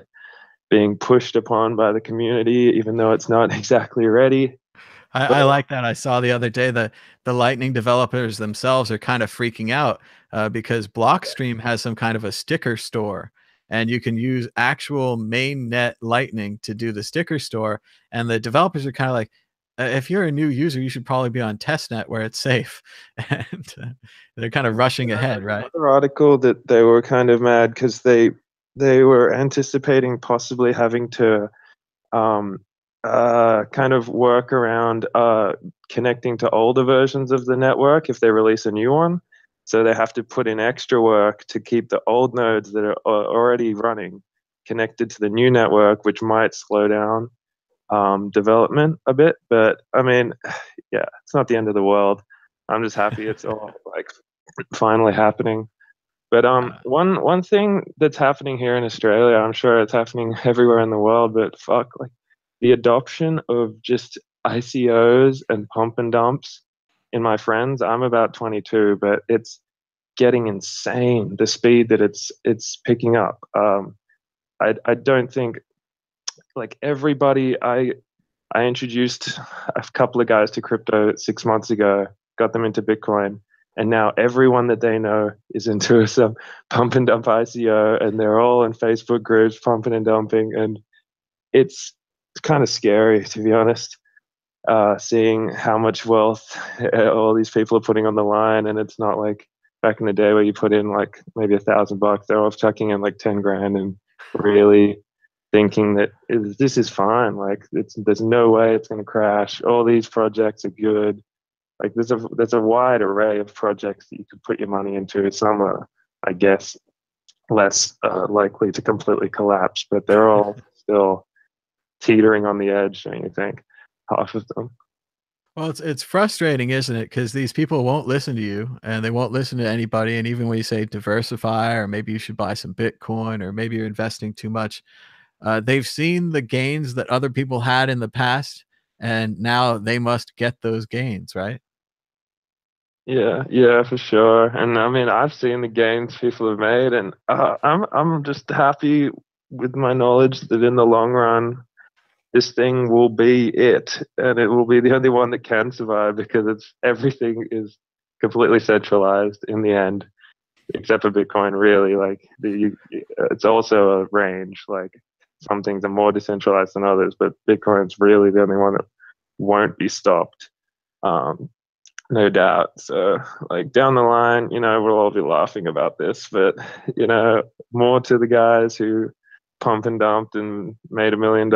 S2: being pushed upon by the community, even though it's not exactly ready.
S1: I like that. I saw the other day that the Lightning developers themselves are kind of freaking out because Blockstream has some kind of a sticker store, and you can use actual mainnet Lightning to do the sticker store. And the developers are kind of like, if you're a new user, you should probably be on testnet where it's safe. And they're kind of rushing ahead, right?
S2: Another article that they were kind of mad because they were anticipating possibly having to kind of work around connecting to older versions of the network if they release a new one. So they have to put in extra work to keep the old nodes that are already running connected to the new network, which might slow down development a bit. But I mean, yeah, it's not the end of the world. I'm just happy it's all like finally happening. But one thing that's happening here in Australia, I'm sure it's happening everywhere in the world, but fuck, like the adoption of just ICOs and pump and dumps in my friends. I'm about 22, but it's getting insane the speed that it's picking up. I don't think like everybody I introduced a couple of guys to crypto 6 months ago, got them into Bitcoin, and now everyone that they know is into some pump and dump ICO, and they're all in Facebook groups pumping and dumping, and it's kind of scary, to be honest, seeing how much wealth all these people are putting on the line. And it's not like back in the day where you put in like maybe $1,000. They're all chucking in like 10 grand and really thinking that this is fine. Like there's no way it's going to crash. All these projects are good. Like there's a wide array of projects that you could put your money into. Some are, I guess, less likely to completely collapse, but they're all still teetering on the edge, don't you think? Half of them.
S1: Well, it's frustrating, isn't it? Because these people won't listen to you, and they won't listen to anybody. And even when you say diversify, or maybe you should buy some Bitcoin, or maybe you're investing too much, they've seen the gains that other people had in the past, and now they must get those gains, right?
S2: Yeah, for sure. And I mean, I've seen the gains people have made, and I'm just happy with my knowledge that in the long run, this thing will be it, and it will be the only one that can survive because everything is completely centralized in the end, except for Bitcoin. Really, like it's also a range. Like some things are more decentralized than others, but Bitcoin's really the only one that won't be stopped. Um, no doubt. So, like down the line, we'll all be laughing about this, but more to the guys who pump and dumped and made $1 million.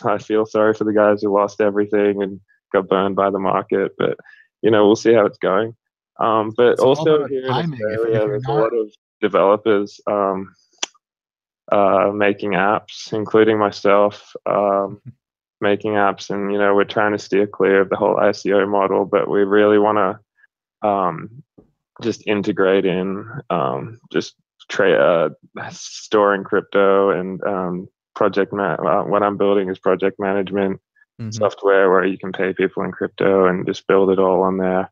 S2: I feel sorry for the guys who lost everything and got burned by the market, but we'll see how it's going. But
S1: It's all
S2: also
S1: about
S2: here in
S1: timing. If
S2: Australia,
S1: you're
S2: there's a
S1: not,
S2: lot of developers making apps, including myself. Making apps, and we're trying to steer clear of the whole ICO model, but we really want to just integrate in just storing crypto and what I'm building is project management
S1: Mhm.
S2: software where you can pay people in crypto and just build it all on there.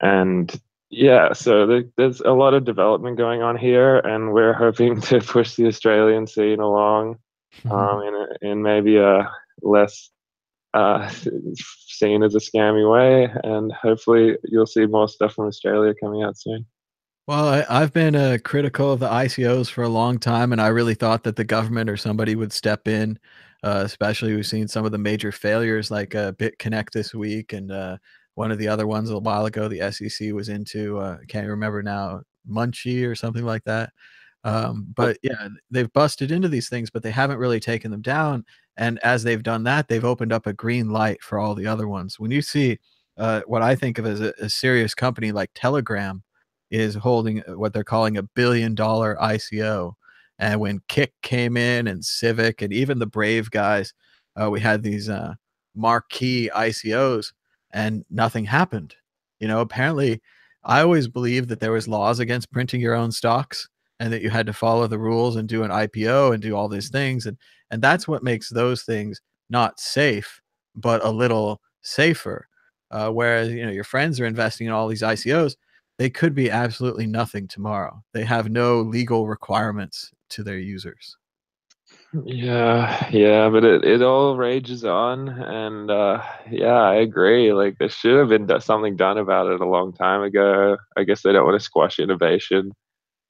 S2: And yeah, so there's a lot of development going on here, and we're hoping to push the Australian scene along in maybe a less seen as a scammy way, and hopefully you'll see more stuff from Australia coming out soon.
S1: Well, I've been critical of the ICOs for a long time, and I really thought that the government or somebody would step in. Especially, we've seen some of the major failures, like BitConnect this week, and one of the other ones a while ago. The SEC was into, I can't remember now, Munchie or something like that. But yeah, they've busted into these things, but they haven't really taken them down. And as they've done that, they've opened up a green light for all the other ones. When you see what I think of as a serious company like Telegram is holding what they're calling $1 billion ICO. And when Kick came in and Civic and even the Brave guys, we had these marquee ICOs and nothing happened. You know, apparently, I always believed that there was laws against printing your own stocks and that you had to follow the rules and do an IPO and do all these things. And that's what makes those things not safe, but a little safer. Whereas, you know, your friends are investing in all these ICOs, they could be absolutely nothing tomorrow. They have no legal requirements to their users.
S2: Yeah, but it all rages on, and yeah, I agree. Like there should have been something done about it a long time ago. I guess they don't want to squash innovation,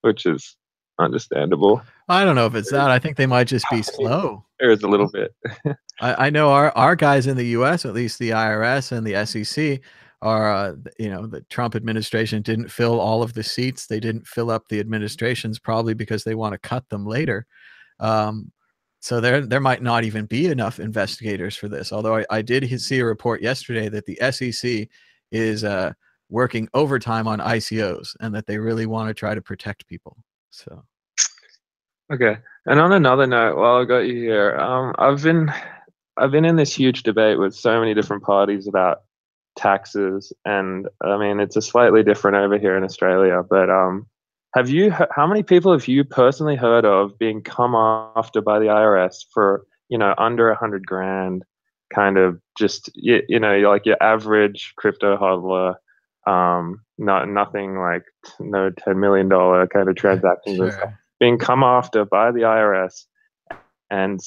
S2: which is understandable.
S1: I don't know if it's that. I think they might just be slow.
S2: There is a little bit.
S1: I know our guys in the US, at least the IRS and the SEC, are, you know, the Trump administration didn't fill all of the seats. They didn't fill up the administrations probably because they want to cut them later. Um, so there might not even be enough investigators for this. Although I did see a report yesterday that the SEC is working overtime on ICOs and that they really want to try to protect people. So
S2: Okay. And on another note, while I got you here, I've been in this huge debate with so many different parties about taxes, and I mean it's a slightly different over here in Australia. But how many people have you personally heard of being come after by the IRS for under 100 grand, kind of just like your average crypto hodler, not nothing like no $10 million kind of transactions and stuff,
S1: sure.
S2: being come after by the IRS and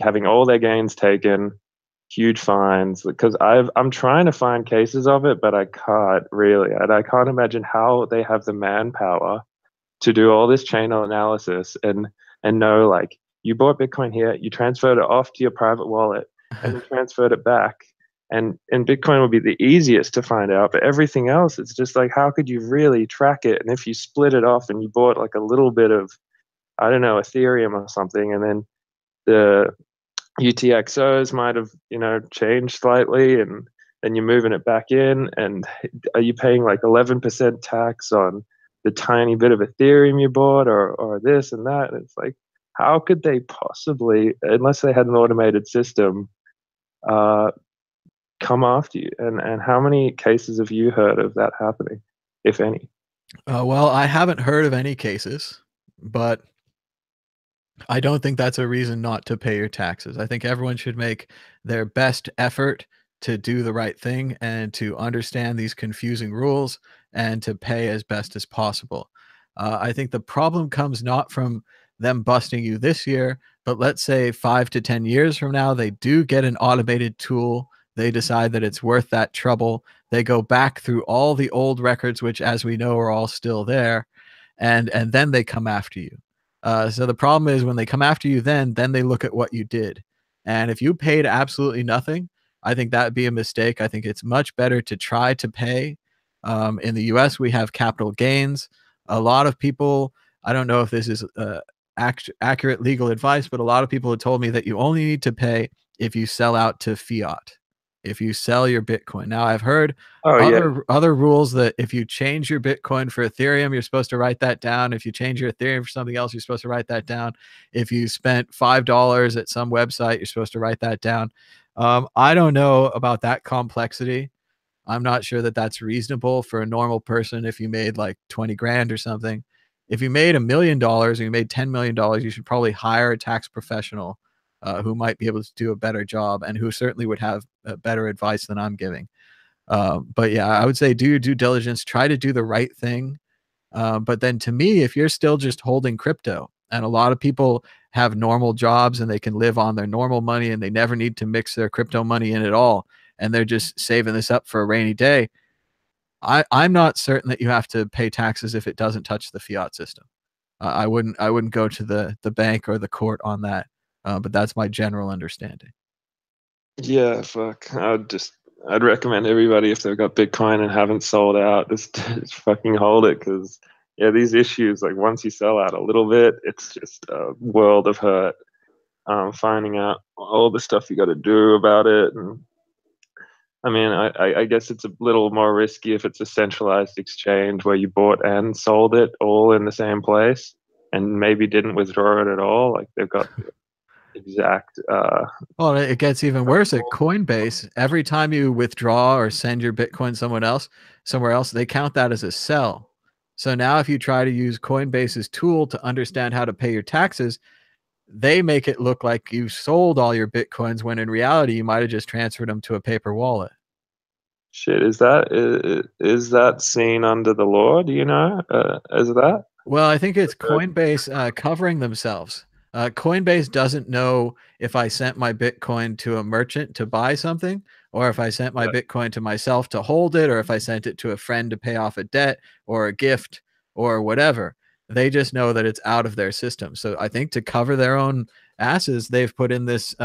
S2: having all their gains taken, huge fines. Because I'm trying to find cases of it, but I can't really, and I can't imagine how they have the manpower to do all this chain analysis and know, like, you bought Bitcoin here, you transferred it off to your private wallet, and then transferred it back. And Bitcoin would be the easiest to find out, but everything else, it's just like, how could you really track it? And if you split it off and you bought like a little bit of, I don't know, Ethereum or something, and then the UTXOs might have, changed slightly, and then you're moving it back in, and are you paying like 11% tax on the tiny bit of Ethereum you bought, or this and that? And it's like, how could they possibly, unless they had an automated system, come after you? And how many cases have you heard of that happening, if any?
S1: Well, I haven't heard of any cases, but I don't think that's a reason not to pay your taxes. I think everyone should make their best effort to do the right thing and to understand these confusing rules and to pay as best as possible. I think the problem comes not from them busting you this year, but let's say 5 to 10 years from now, they do get an automated tool. They decide that it's worth that trouble. They go back through all the old records, which, as we know, are all still there, and then they come after you. So the problem is when they come after you, then they look at what you did. And if you paid absolutely nothing, I think that would be a mistake. I think it's much better to try to pay. In the US, we have capital gains. A lot of people, I don't know if this is accurate legal advice, but a lot of people have told me that you only need to pay if you sell out to fiat, if you sell your Bitcoin. Now, I've heard
S2: Oh yeah.
S1: other rules that if you change your Bitcoin for Ethereum, you're supposed to write that down. If you change your Ethereum for something else, you're supposed to write that down. If you spent $5 at some website, you're supposed to write that down. I don't know about that complexity. I'm not sure that that's reasonable for a normal person if you made like 20 grand or something. if you made $1 million or you made $10 million, you should probably hire a tax professional who might be able to do a better job and who certainly would have better advice than I'm giving. But yeah, I would say do your due diligence, try to do the right thing. But then to me, if you're still just holding crypto, and a lot of people have normal jobs and they can live on their normal money and they never need to mix their crypto money in at all, and they're just saving this up for a rainy day, I'm not certain that you have to pay taxes if it doesn't touch the fiat system. I wouldn't go to the bank or the court on that. But that's my general understanding.
S2: Yeah, fuck. I'd recommend everybody, if they've got Bitcoin and haven't sold out, just fucking hold it, because yeah, these issues, like once you sell out a little bit, it's just a world of hurt. Finding out all the stuff you got to do about it, and I mean, I guess it's a little more risky if it's a centralized exchange where you bought and sold it all in the same place and maybe didn't withdraw it at all. Like they've got the exact.
S1: Well, it gets even worse at Coinbase. Every time you withdraw or send your Bitcoin somewhere else, they count that as a sell. So now if you try to use Coinbase's tool to understand how to pay your taxes, they make it look like you sold all your Bitcoins when in reality you might have just transferred them to a paper wallet.
S2: Shit, is that seen under the law? Do you know? Is that?
S1: Well, I think it's Coinbase covering themselves. Coinbase doesn't know if I sent my Bitcoin to a merchant to buy something, or if I sent my Bitcoin to myself to hold it, or if I sent it to a friend to pay off a debt or a gift or whatever. They just know that it's out of their system. So I think to cover their own asses, they've put in this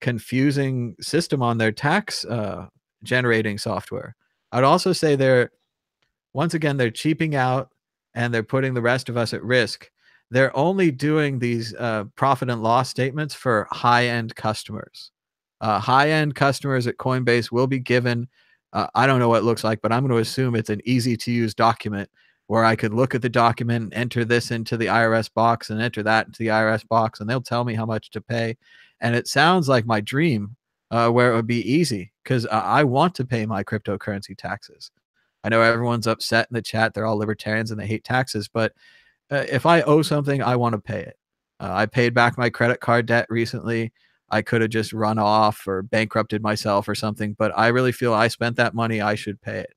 S1: confusing system on their tax generating software. I'd also say once again, they're cheaping out and they're putting the rest of us at risk. They're only doing these profit and loss statements for high-end customers. High-end customers at Coinbase will be given, I don't know what it looks like, but I'm going to assume it's an easy-to-use document where I could look at the document and enter this into the IRS box and enter that into the IRS box, and they'll tell me how much to pay. And it sounds like my dream where it would be easy, because I want to pay my cryptocurrency taxes. I know everyone's upset in the chat. They're all libertarians and they hate taxes, but if I owe something, I want to pay it. I paid back my credit card debt recently. I could have just run off or bankrupted myself or something, but I really feel I spent that money. I should pay it.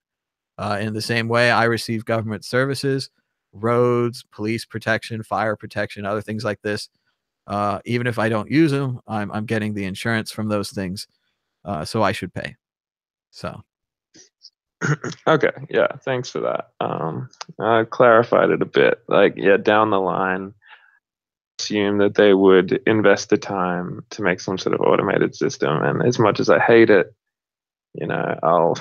S1: In the same way, I receive government services, roads, police protection, fire protection, other things like this. Even if I don't use them, I'm getting the insurance from those things, so I should pay. So.
S2: Okay, yeah, thanks for that. I clarified it a bit. Like, yeah, down the line, assume that they would invest the time to make some sort of automated system. And as much as I hate it, you know, I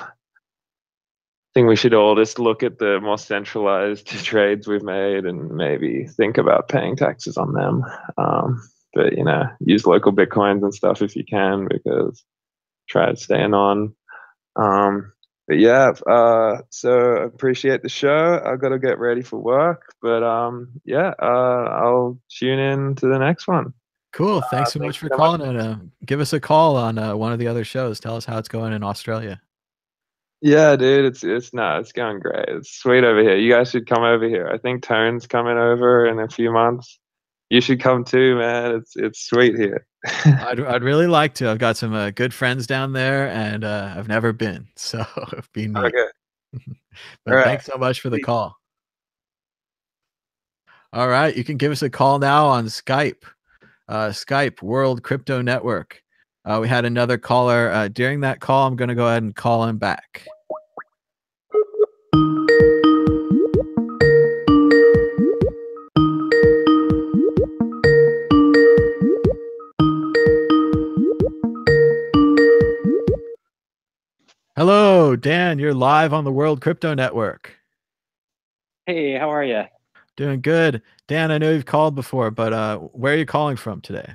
S2: think we should all just look at the more centralized trades we've made and maybe think about paying taxes on them. But you know, use local Bitcoins and stuff if you can, because try to stay on. But yeah, so I appreciate the show. I've got to get ready for work, but yeah, I'll tune in to the next one.
S1: Cool. Thanks so much for calling, and give us a call on one of the other shows. Tell us how it's going in Australia.
S2: Yeah, dude, it's going great. It's sweet over here. You guys should come over here. I think Tone's coming over in a few months. You should come too, man. It's sweet here.
S1: I'd really like to. I've got some good friends down there, and I've never been, so it'd be neat.
S2: Okay.
S1: But thanks so much for the call. All right, you can give us a call now on Skype. SKYPE World Crypto Network. We had another caller. During that call, I'm going to go ahead and call him back. Hello, Dan. You're live on the World Crypto Network.
S3: Hey, how are you?
S1: Doing good. Dan, I know you've called before, but where are you calling from today?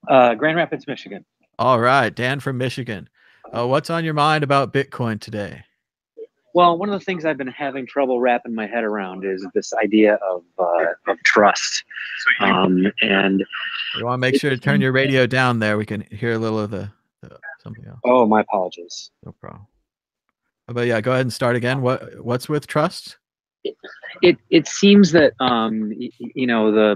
S3: Grand Rapids, Michigan.
S1: All right, Dan from Michigan. What's on your mind about Bitcoin today?
S3: Well, one of the things I've been having trouble wrapping my head around is this idea of trust. And
S1: you want to make sure to turn your radio down there. We can hear a little of the something else.
S3: Oh, my apologies.
S1: No problem. But yeah, go ahead and start again. What's with trust?
S3: it seems that you know,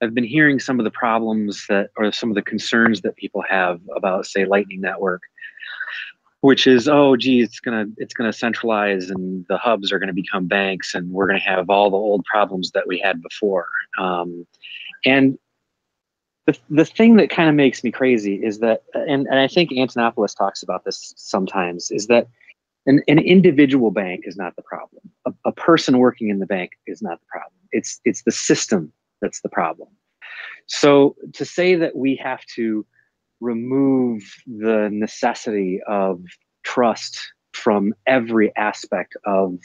S3: I've been hearing some of the problems that, or some of the concerns that people have about, say, Lightning Network, which is, oh, gee, it's gonna centralize, and the hubs are gonna become banks, and we're gonna have all the old problems that we had before. And the thing that kind of makes me crazy is that, and I think Antonopoulos talks about this sometimes, is that an individual bank is not the problem. A person working in the bank is not the problem. It's the system that's the problem. So to say that we have to remove the necessity of trust from every aspect of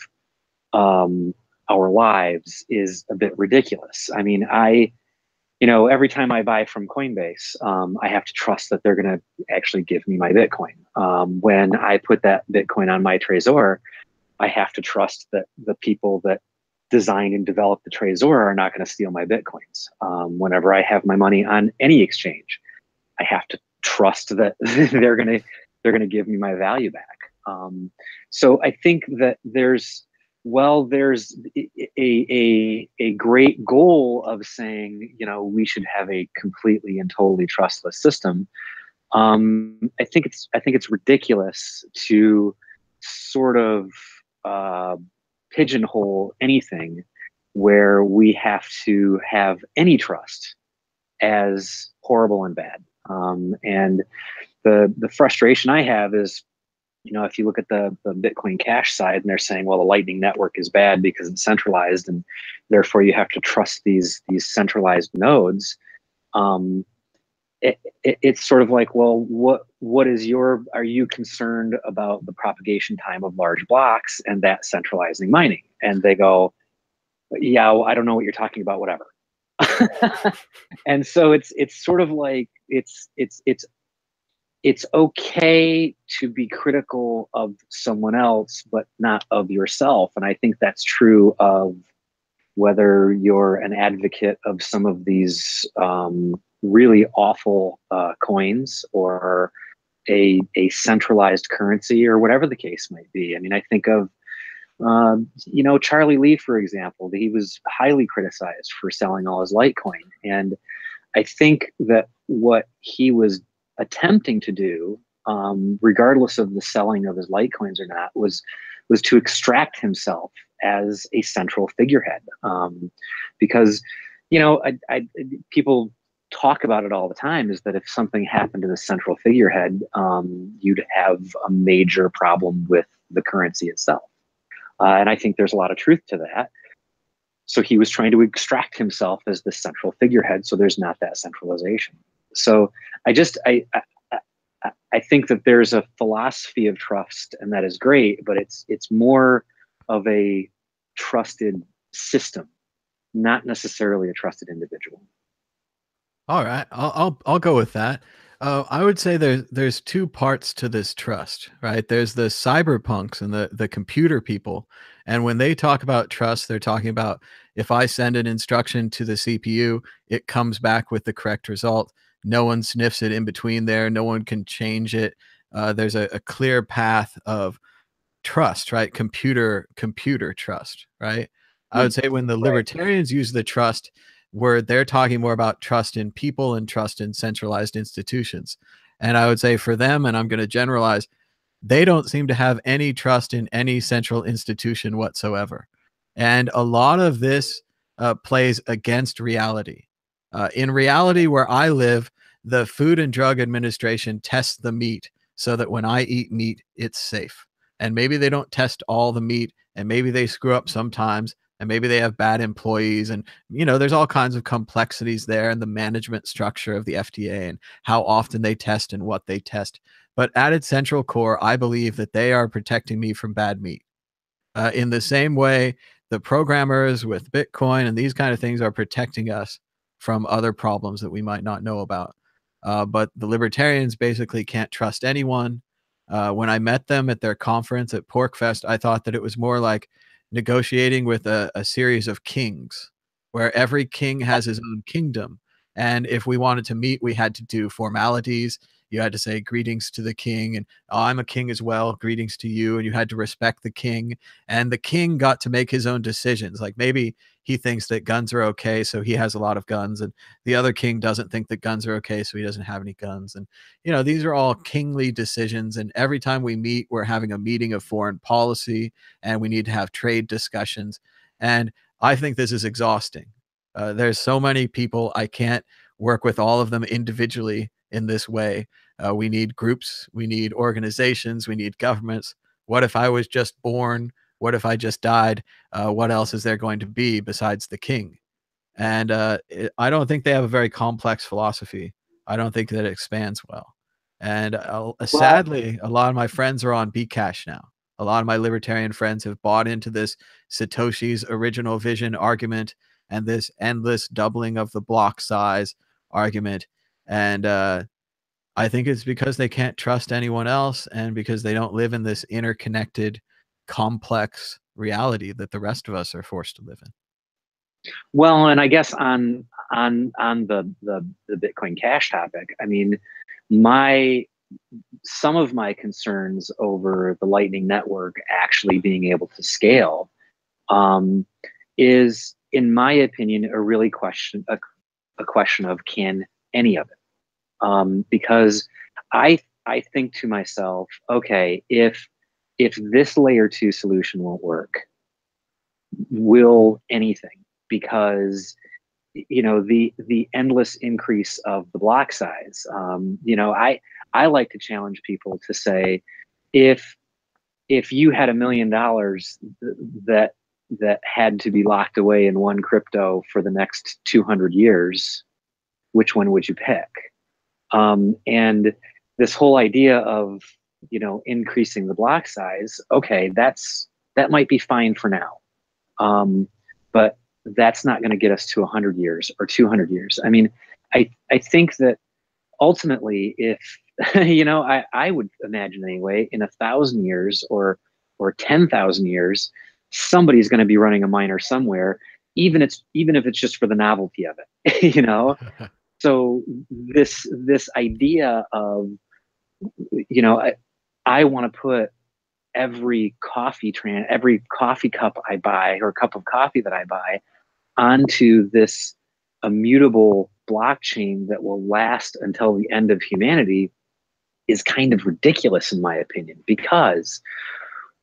S3: our lives is a bit ridiculous. I mean, you know, every time I buy from Coinbase, I have to trust that they're going to actually give me my Bitcoin. When I put that Bitcoin on my Trezor, I have to trust that the people that designed and developed the Trezor are not going to steal my Bitcoins. Whenever I have my money on any exchange, I have to trust that they're going to give me my value back. So I think that there's a great goal of saying, you know, we should have a completely and totally trustless system. I think it's ridiculous to sort of pigeonhole anything where we have to have any trust as horrible and bad. And the frustration I have is, you know, if you look at the Bitcoin Cash side, and they're saying, well, the Lightning Network is bad because it's centralized, and therefore you have to trust these centralized nodes. It's sort of like, well, are you concerned about the propagation time of large blocks and that centralizing mining? And they go, yeah, well, I don't know what you're talking about, whatever. And so it's sort of like, it's okay to be critical of someone else, but not of yourself. And I think that's true of whether you're an advocate of some of these really awful coins, or a centralized currency, or whatever the case might be. I mean, I think of, you know, Charlie Lee, for example. He was highly criticized for selling all his Litecoin. And I think that what he was attempting to do, regardless of the selling of his Litecoins or not, was to extract himself as a central figurehead. Because, you know, people talk about it all the time, is that if something happened to the central figurehead, you'd have a major problem with the currency itself. And I think there's a lot of truth to that. So he was trying to extract himself as the central figurehead, so there's not that centralization. So I think that there's a philosophy of trust, and that is great, but it's more of a trusted system, not necessarily a trusted individual.
S1: All right, I'll go with that. I would say there's two parts to this trust, right? There's the cyberpunks and the computer people, and when they talk about trust, they're talking about, if I send an instruction to the CPU, it comes back with the correct result. No one sniffs it in between there. No one can change it. There's a clear path of trust, right? Computer trust, right? I would say when the libertarians use the trust word, they're talking more about trust in people and trust in centralized institutions. And I would say for them, and I'm going to generalize, they don't seem to have any trust in any central institution whatsoever. And a lot of this plays against reality. In reality, where I live, the Food and Drug Administration tests the meat so that when I eat meat, it's safe. And maybe they don't test all the meat, and maybe they screw up sometimes, and maybe they have bad employees, and you know, there's all kinds of complexities there, and the management structure of the FDA and how often they test and what they test. But at its central core, I believe that they are protecting me from bad meat. In the same way, the programmers with Bitcoin and these kind of things are protecting us from other problems that we might not know about. But the libertarians basically can't trust anyone. When I met them at their conference at PorkFest, I thought that it was more like negotiating with a series of kings, where every king has his own kingdom. And if we wanted to meet, we had to do formalities. you had to say greetings to the king, and oh, I'm a king as well, greetings to you, and you had to respect the king, and the king got to make his own decisions. Like maybe he thinks that guns are okay, so he has a lot of guns, and the other king doesn't think that guns are okay, so he doesn't have any guns. And these are all kingly decisions, and every time we meet, we're having a meeting of foreign policy, and we need to have trade discussions. And I think this is exhausting. There's so many people, I can't work with all of them individually in this way. We need groups, we need organizations, we need governments. What if I was just born? What if I just died? What else is there going to be besides the king? And I don't think they have a very complex philosophy. I don't think that it expands well. And sadly, a lot of my friends are on Bcash now. A lot of my libertarian friends have bought into this Satoshi's original vision argument and this endless doubling of the block size argument. And I think it's because they can't trust anyone else, and because they don't live in this interconnected, complex reality that the rest of us are forced to live in.
S3: Well, and I guess on the Bitcoin Cash topic, I mean, some of my concerns over the Lightning Network actually being able to scale is, in my opinion, a question of, can any of it? Because I think to myself, okay, if this layer 2 solution won't work, will anything? Because the endless increase of the block size. I like to challenge people to say, if you had $1 million that had to be locked away in one crypto for the next 200 years, which one would you pick? And this whole idea of increasing the block size, okay, that might be fine for now, but that's not going to get us to 100 years or 200 years. I mean, I think that ultimately, if I would imagine anyway, in 1,000 years or 10,000 years, somebody's going to be running a miner somewhere, even if it's just for the novelty of it. So this idea of I want to put every coffee cup I buy or cup of coffee that I buy onto this immutable blockchain that will last until the end of humanity is kind of ridiculous, in my opinion, because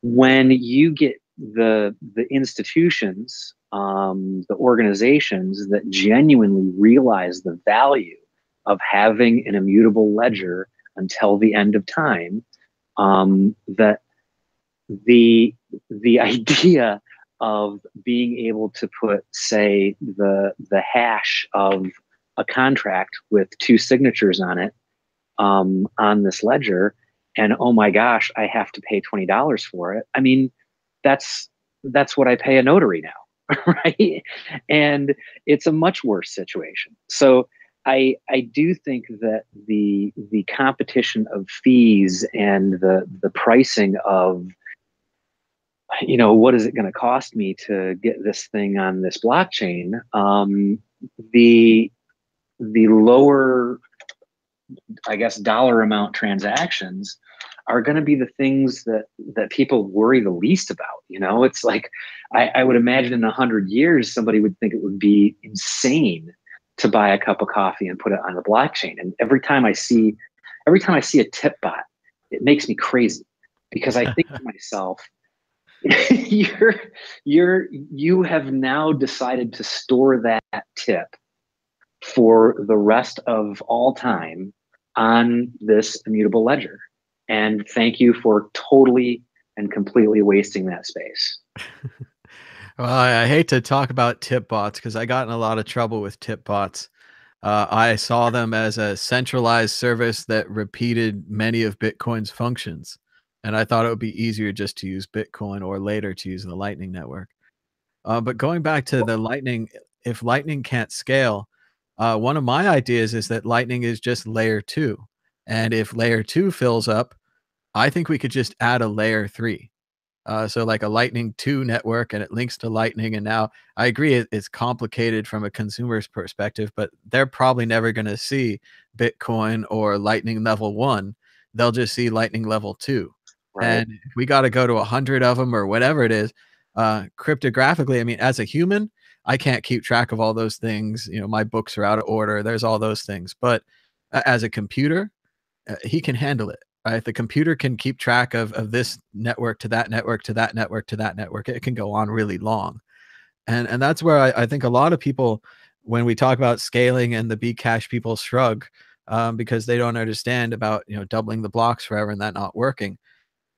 S3: when you get the institutions, the organizations that genuinely realize the value of having an immutable ledger until the end of time, that the idea of being able to put, say, the hash of a contract with 2 signatures on it, on this ledger, and oh my gosh, I have to pay $20 for it. I mean, that's what I pay a notary now, right? And it's a much worse situation. So I do think that the competition of fees and the pricing of what is it going to cost me to get this thing on this blockchain, the lower, I guess, dollar amount transactions are going to be the things that people worry the least about. It's like, I would imagine in 100 years, somebody would think it would be insane to buy a cup of coffee and put it on the blockchain. And every time I see a tip bot, it makes me crazy, because I think to myself, you have now decided to store that tip for the rest of all time on this immutable ledger. And thank you for totally and completely wasting that space.
S1: Well, I hate to talk about tip bots because I got in a lot of trouble with tip bots. I saw them as a centralized service that repeated many of Bitcoin's functions. And I thought it would be easier just to use Bitcoin, or later to use the Lightning Network. But going back to the Lightning, if Lightning can't scale, one of my ideas is that Lightning is just layer 2. And if layer 2 fills up, I think we could just add a layer 3. So like a Lightning 2 network, and it links to Lightning. And now I agree it's complicated from a consumer's perspective, but they're probably never going to see Bitcoin or Lightning level 1. They'll just see Lightning level 2.
S3: Right.
S1: And if we got to go to 100 of them or whatever it is, cryptographically, I mean, as a human, I can't keep track of all those things. You know, my books are out of order. There's all those things. But as a computer, he can handle it. Right? The computer can keep track of this network to that network to that network to that network. It can go on really long. And that's where I think a lot of people, when we talk about scaling and the Bcash people shrug, because they don't understand about, you know, doubling the blocks forever and that not working.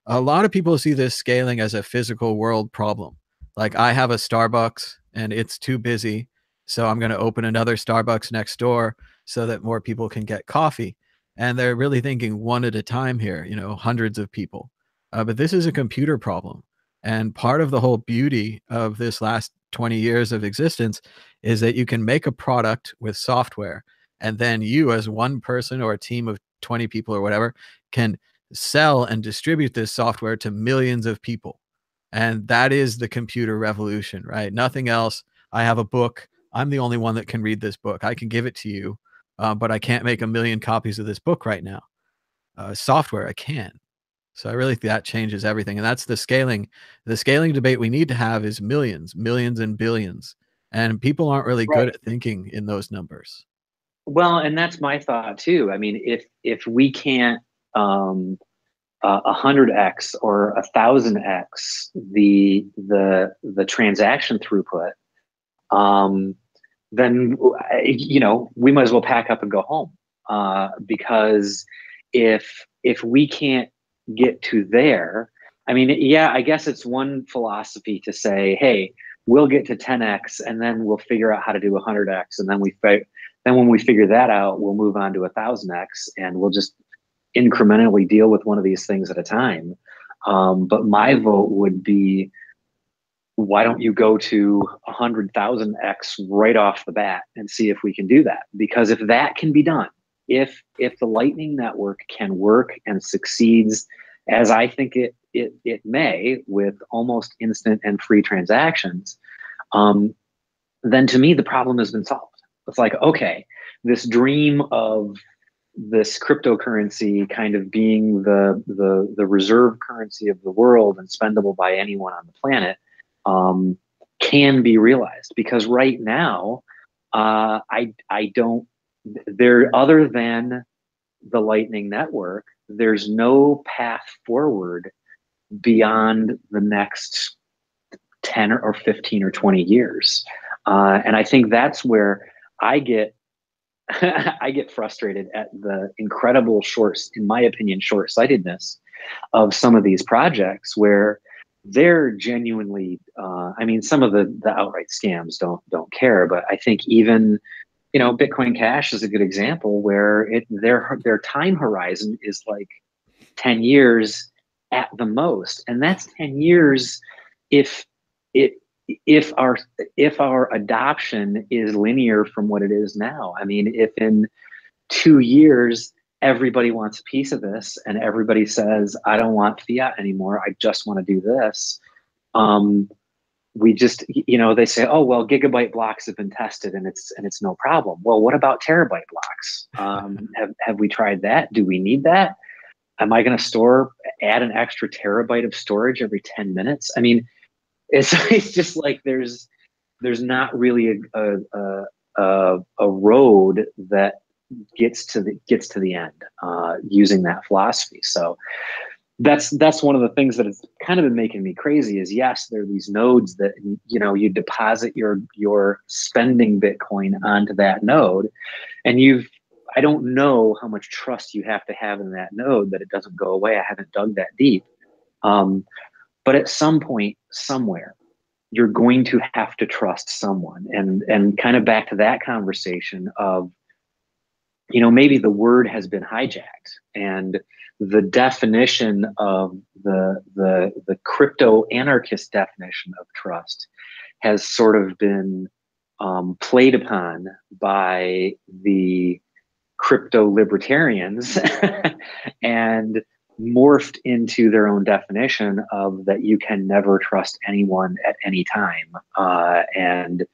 S1: A lot of people see this scaling as a physical world problem. Like, I have a Starbucks and it's too busy, so I'm going to open another Starbucks next door so that more people can get coffee. And they're really thinking one at a time here, you know, hundreds of people. But this is a computer problem. And part of the whole beauty of this last 20 years of existence is that you can make a product with software. And then you, as one person or a team of 20 people or whatever, can sell and distribute this software to millions of people. And that is the computer revolution, right? Nothing else. I have a book. I'm the only one that can read this book. I can give it to you, but I can't make a million copies of this book right now. Software, I can. So I really think that changes everything. And that's the scaling. The scaling debate we need to have is millions, millions and billions. And people aren't really good at thinking in those numbers.
S3: Well, and that's my thought too. I mean, if we can't 100x or 1000x the transaction throughput, then, you know, we might as well pack up and go home, because if we can't get to there, I mean, yeah, I guess it's one philosophy to say, hey, we'll get to 10x and then we'll figure out how to do 100x, and then when we figure that out, we'll move on to 1000x, and we'll just incrementally deal with one of these things at a time. But my vote would be, why don't you go to 100,000x right off the bat and see if we can do that? Because if that can be done, if the Lightning Network can work and succeeds as I think it may, with almost instant and free transactions, then to me the problem has been solved. It's like, okay, this dream of this cryptocurrency kind of being the reserve currency of the world and spendable by anyone on the planet, can be realized. Because right now, I don't, there, other than the Lightning Network, there's no path forward beyond the next 10 or 15 or 20 years. And I think that's where I get I get frustrated at the incredible in my opinion, short-sightedness of some of these projects, where they're genuinely, I mean, some of the outright scams don't care, but I think even, you know, Bitcoin Cash is a good example where their time horizon is like 10 years at the most, and that's 10 years if our adoption is linear from what it is now. I mean, if in 2 years everybody wants a piece of this and everybody says, I don't want fiat anymore, I just want to do this, we just, you know, they say, oh, well, gigabyte blocks have been tested and it's no problem. Well, what about terabyte blocks? Have we tried that? Do we need that? Am I going to add an extra terabyte of storage every 10 minutes? I mean, it's just like there's not really a road that gets to the end using that philosophy. So that's one of the things that has kind of been making me crazy. Is, yes, there are these nodes that, you know, you deposit your spending Bitcoin onto that node, and I don't know how much trust you have to have in that node that it doesn't go away. I haven't dug that deep. But at some point, somewhere, you're going to have to trust someone. And kind of back to that conversation of, you know, maybe the word has been hijacked, and the definition of the crypto anarchist definition of trust has sort of been played upon by the crypto libertarians and morphed into their own definition of that you can never trust anyone at any time. And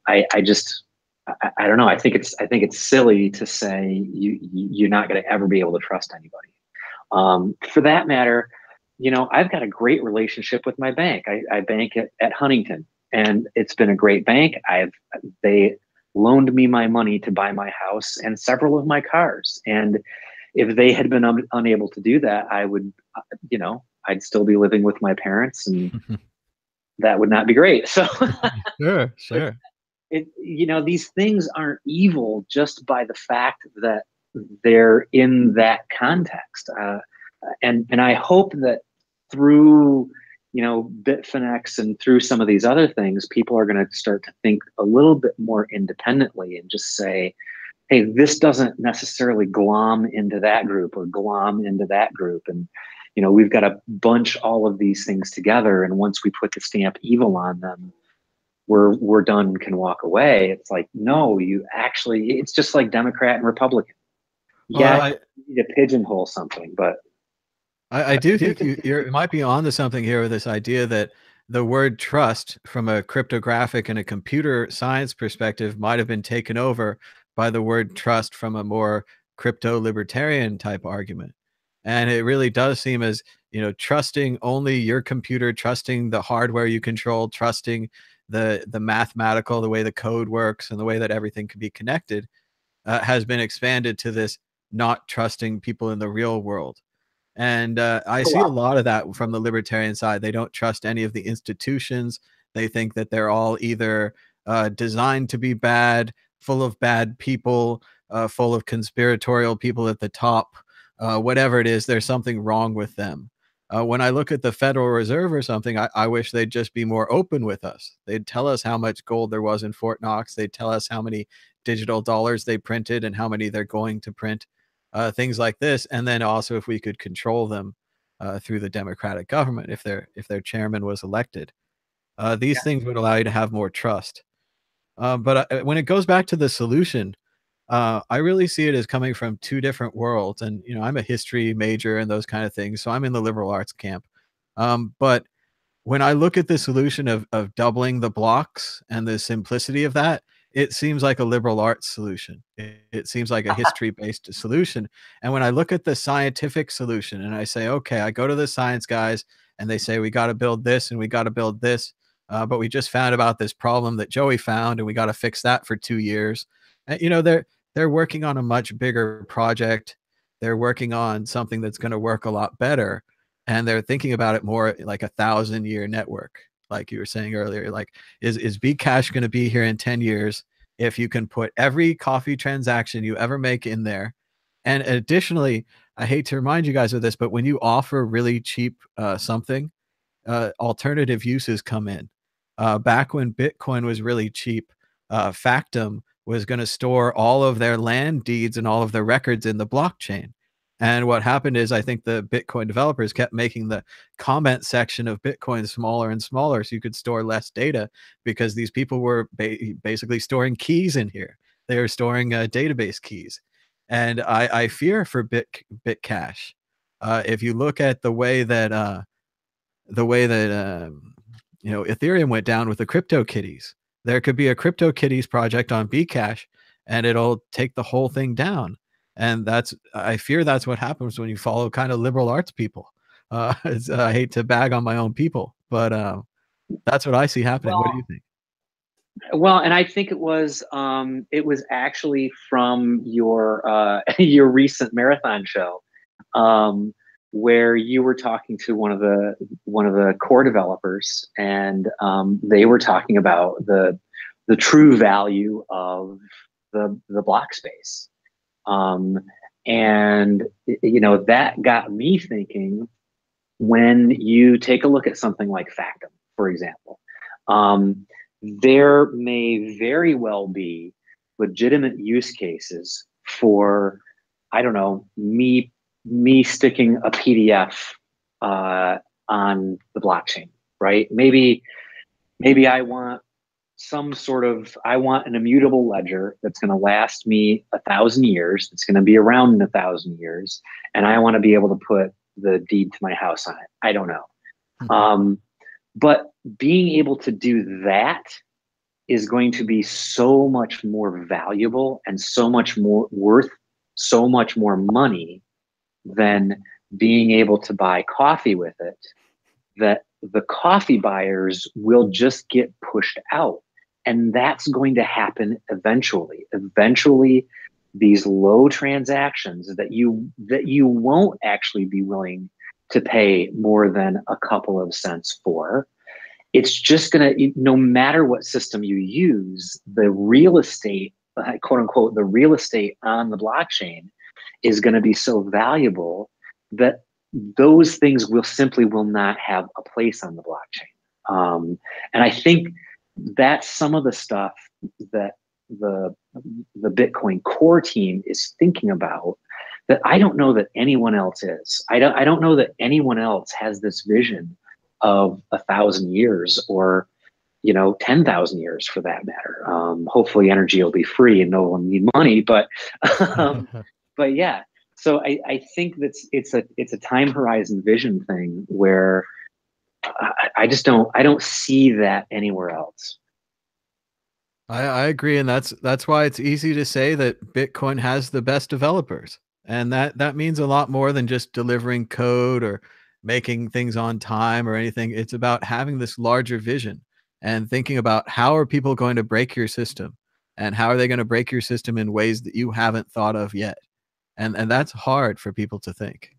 S3: I just I don't know. I think it's silly to say you're not going to ever be able to trust anybody. For that matter, I've got a great relationship with my bank. I bank at Huntington, and it's been a great bank. They loaned me my money to buy my house and several of my cars. And if they had been unable to do that, I would, I'd still be living with my parents, and that would not be great. So
S1: Sure.
S3: These things aren't evil just by the fact that they're in that context. And I hope that through, Bitfinex and through some of these other things, people are going to start to think a little bit more independently and just say, hey, this doesn't necessarily glom into that group or glom into that group. And, we've got to bunch all of these things together. And once we put the stamp evil on them, we're done, can walk away. It's like, no, it's just like Democrat and Republican. Yeah, you need to pigeonhole something, but
S1: I do think you might be onto something here with this idea that the word trust from a cryptographic and a computer science perspective might have been taken over by the word trust from a more crypto libertarian type argument. And it really does seem as, trusting only your computer, trusting the hardware you control, trusting the mathematical, the way the code works and the way that everything can be connected has been expanded to this not trusting people in the real world. And I see a lot of that from the libertarian side. They don't trust any of the institutions. They think that they're all either designed to be bad, full of bad people, full of conspiratorial people at the top. Whatever it is, there's something wrong with them. When I look at the Federal Reserve or something, I wish they'd just be more open with us. They'd tell us how much gold there was in Fort Knox. They'd tell us how many digital dollars they printed and how many they're going to print. Things like this, and then also if we could control them through the democratic government, if their chairman was elected, these things would allow you to have more trust. But when it goes back to the solution, I really see it as coming from two different worlds. And I'm a history major and those kind of things, so I'm in the liberal arts camp. But when I look at the solution of doubling the blocks and the simplicity of that, it seems like a liberal arts solution. It seems like a history-based solution. And when I look at the scientific solution and I say, okay, I go to the science guys and they say, we got to build this and we got to build this. But we just found about this problem that Joey found and we got to fix that for 2 years. And, they're working on a much bigger project. They're working on something that's going to work a lot better. And they're thinking about it more like 1,000-year network. Like you were saying earlier, like is Bcash going to be here in 10 years if you can put every coffee transaction you ever make in there? And additionally, I hate to remind you guys of this, but when you offer really cheap something, alternative uses come in. Back when Bitcoin was really cheap, Factum was going to store all of their land deeds and all of their records in the blockchain. And what happened is I think the Bitcoin developers kept making the comment section of Bitcoin smaller and smaller so you could store less data, because these people were basically storing keys in here. They were storing database keys. And I fear for Bitcash. If you look at the way that Ethereum went down with the CryptoKitties, there could be a CryptoKitties project on Bcash and it'll take the whole thing down. And I fear that's what happens when you follow kind of liberal arts people. I hate to bag on my own people, but that's what I see happening. What do you think?
S3: Well, and I think it was actually from your your recent marathon show, where you were talking to one of the core developers, and they were talking about the true value of the block space. And that got me thinking, when you take a look at something like Factum, for example, there may very well be legitimate use cases for, I don't know, me sticking a PDF on the blockchain, right? Maybe I want some sort of, I want an immutable ledger that's going to last me 1,000 years. It's going to be around in 1,000 years. And I want to be able to put the deed to my house on it. I don't know. But being able to do that is going to be so much more valuable and so much more worth so much more money than being able to buy coffee with it, that the coffee buyers will just get pushed out. And that's going to happen eventually. Eventually, these low transactions that you won't actually be willing to pay more than a couple of cents for, it's just gonna, no matter what system you use, the real estate, quote unquote, the real estate on the blockchain is gonna be so valuable that those things will not have a place on the blockchain. And I think that's some of the stuff that the Bitcoin core team is thinking about that I don't know that anyone else is. I don't know that anyone else has this vision of 1,000 years or 10,000 years for that matter. Hopefully energy will be free and no one will need money, but but yeah. So I think that it's a time horizon vision thing where I don't see that anywhere else.
S1: I agree, and that's why it's easy to say that Bitcoin has the best developers, and that means a lot more than just delivering code or making things on time or anything. It's about having this larger vision and thinking about how are people going to break your system, and how are they going to break your system in ways that you haven't thought of yet, and that's hard for people to think.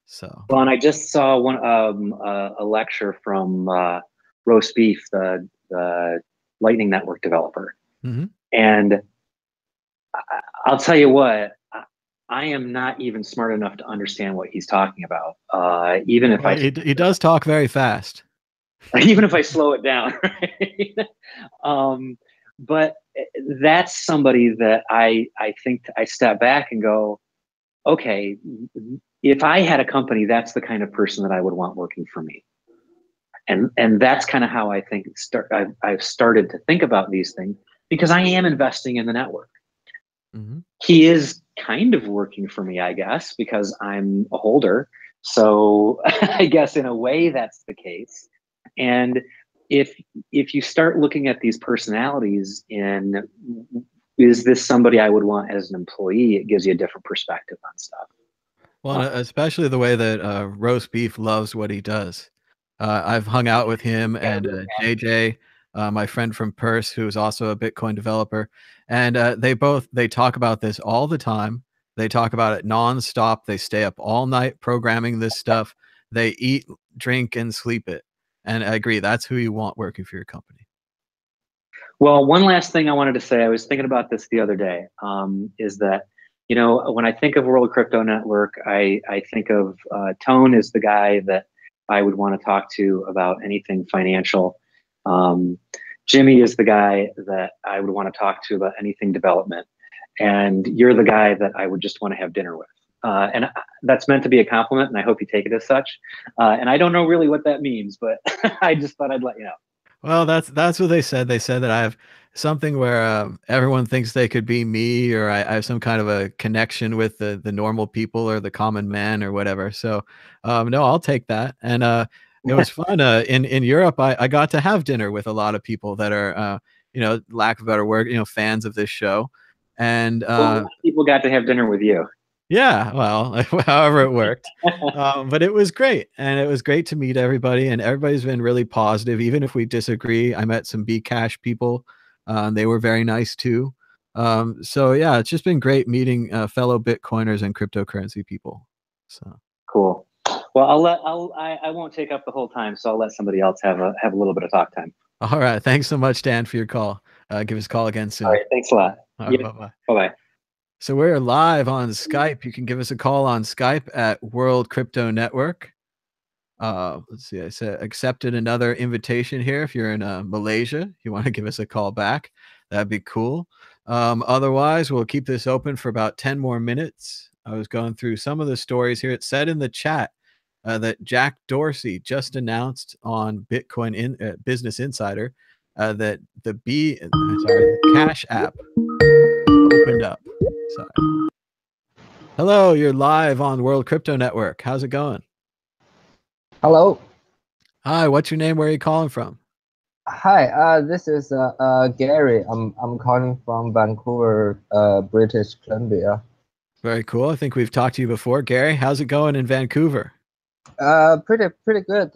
S1: So
S3: well, and I just saw a lecture from Roast Beef, the Lightning Network developer. And I'll tell you what, I am not even smart enough to understand what he's talking about. Even if
S1: he does talk very fast.
S3: Even if I slow it down, right? But that's somebody that I think I step back and go, okay, if I had a company, that's the kind of person that I would want working for me. And that's kind of how I think I've started to think about these things, because I am investing in the network. He is kind of working for me, I guess, because I'm a holder. So I guess in a way that's the case. And if you start looking at these personalities in, is this somebody I would want as an employee, it gives you a different perspective on stuff.
S1: Well, especially the way that Roast Beef loves what he does. I've hung out with him and JJ, my friend from Perth, who is also a Bitcoin developer, and they talk about this all the time. They talk about it nonstop. They stay up all night programming this stuff. They eat, drink, and sleep it. And I agree, that's who you want working for your company.
S3: Well, one last thing I wanted to say, I was thinking about this the other day, is that, when I think of World Crypto Network, I think of Tone as the guy that I would want to talk to about anything financial. Jimmy is the guy that I would want to talk to about anything development. And you're the guy that I would just want to have dinner with. And that's meant to be a compliment, and I hope you take it as such. And I don't know really what that means, but I just thought I'd let you know.
S1: Well, that's what they said. They said that I have something where everyone thinks they could be me, or I have some kind of a connection with the normal people or the common man or whatever. So, no, I'll take that. And it was fun. In Europe, I got to have dinner with a lot of people that are, lack of a better word, fans of this show. And
S3: people got to have dinner with you.
S1: Yeah, well, however it worked. But it was great, and it was great to meet everybody, and everybody's been really positive, even if we disagree. I met some Bcash people. They were very nice too. So yeah, it's just been great meeting fellow Bitcoiners and cryptocurrency people. So
S3: cool. Well, I won't take up the whole time, so I'll let somebody else have a little bit of talk time.
S1: All right, thanks so much, Dan, for your call. Give us a call again soon.
S3: All right, thanks a lot.
S1: Right, bye-bye.
S3: Bye-bye.
S1: So we're live on Skype. You can give us a call on Skype at World Crypto Network. Let's see, I said accepted another invitation here. If you're in Malaysia, you want to give us a call back, that'd be cool. Otherwise, we'll keep this open for about 10 more minutes. I was going through some of the stories here. It said in the chat that Jack Dorsey just announced on Bitcoin Business Insider that the Cash app opened up. Sorry. Hello, you're live on World Crypto Network. How's it going?
S4: Hello.
S1: Hi, what's your name? Where are you calling from?
S4: Hi, this is Gary. I'm calling from Vancouver, British Columbia.
S1: Very cool. I think we've talked to you before. Gary, how's it going in Vancouver?
S4: Pretty good.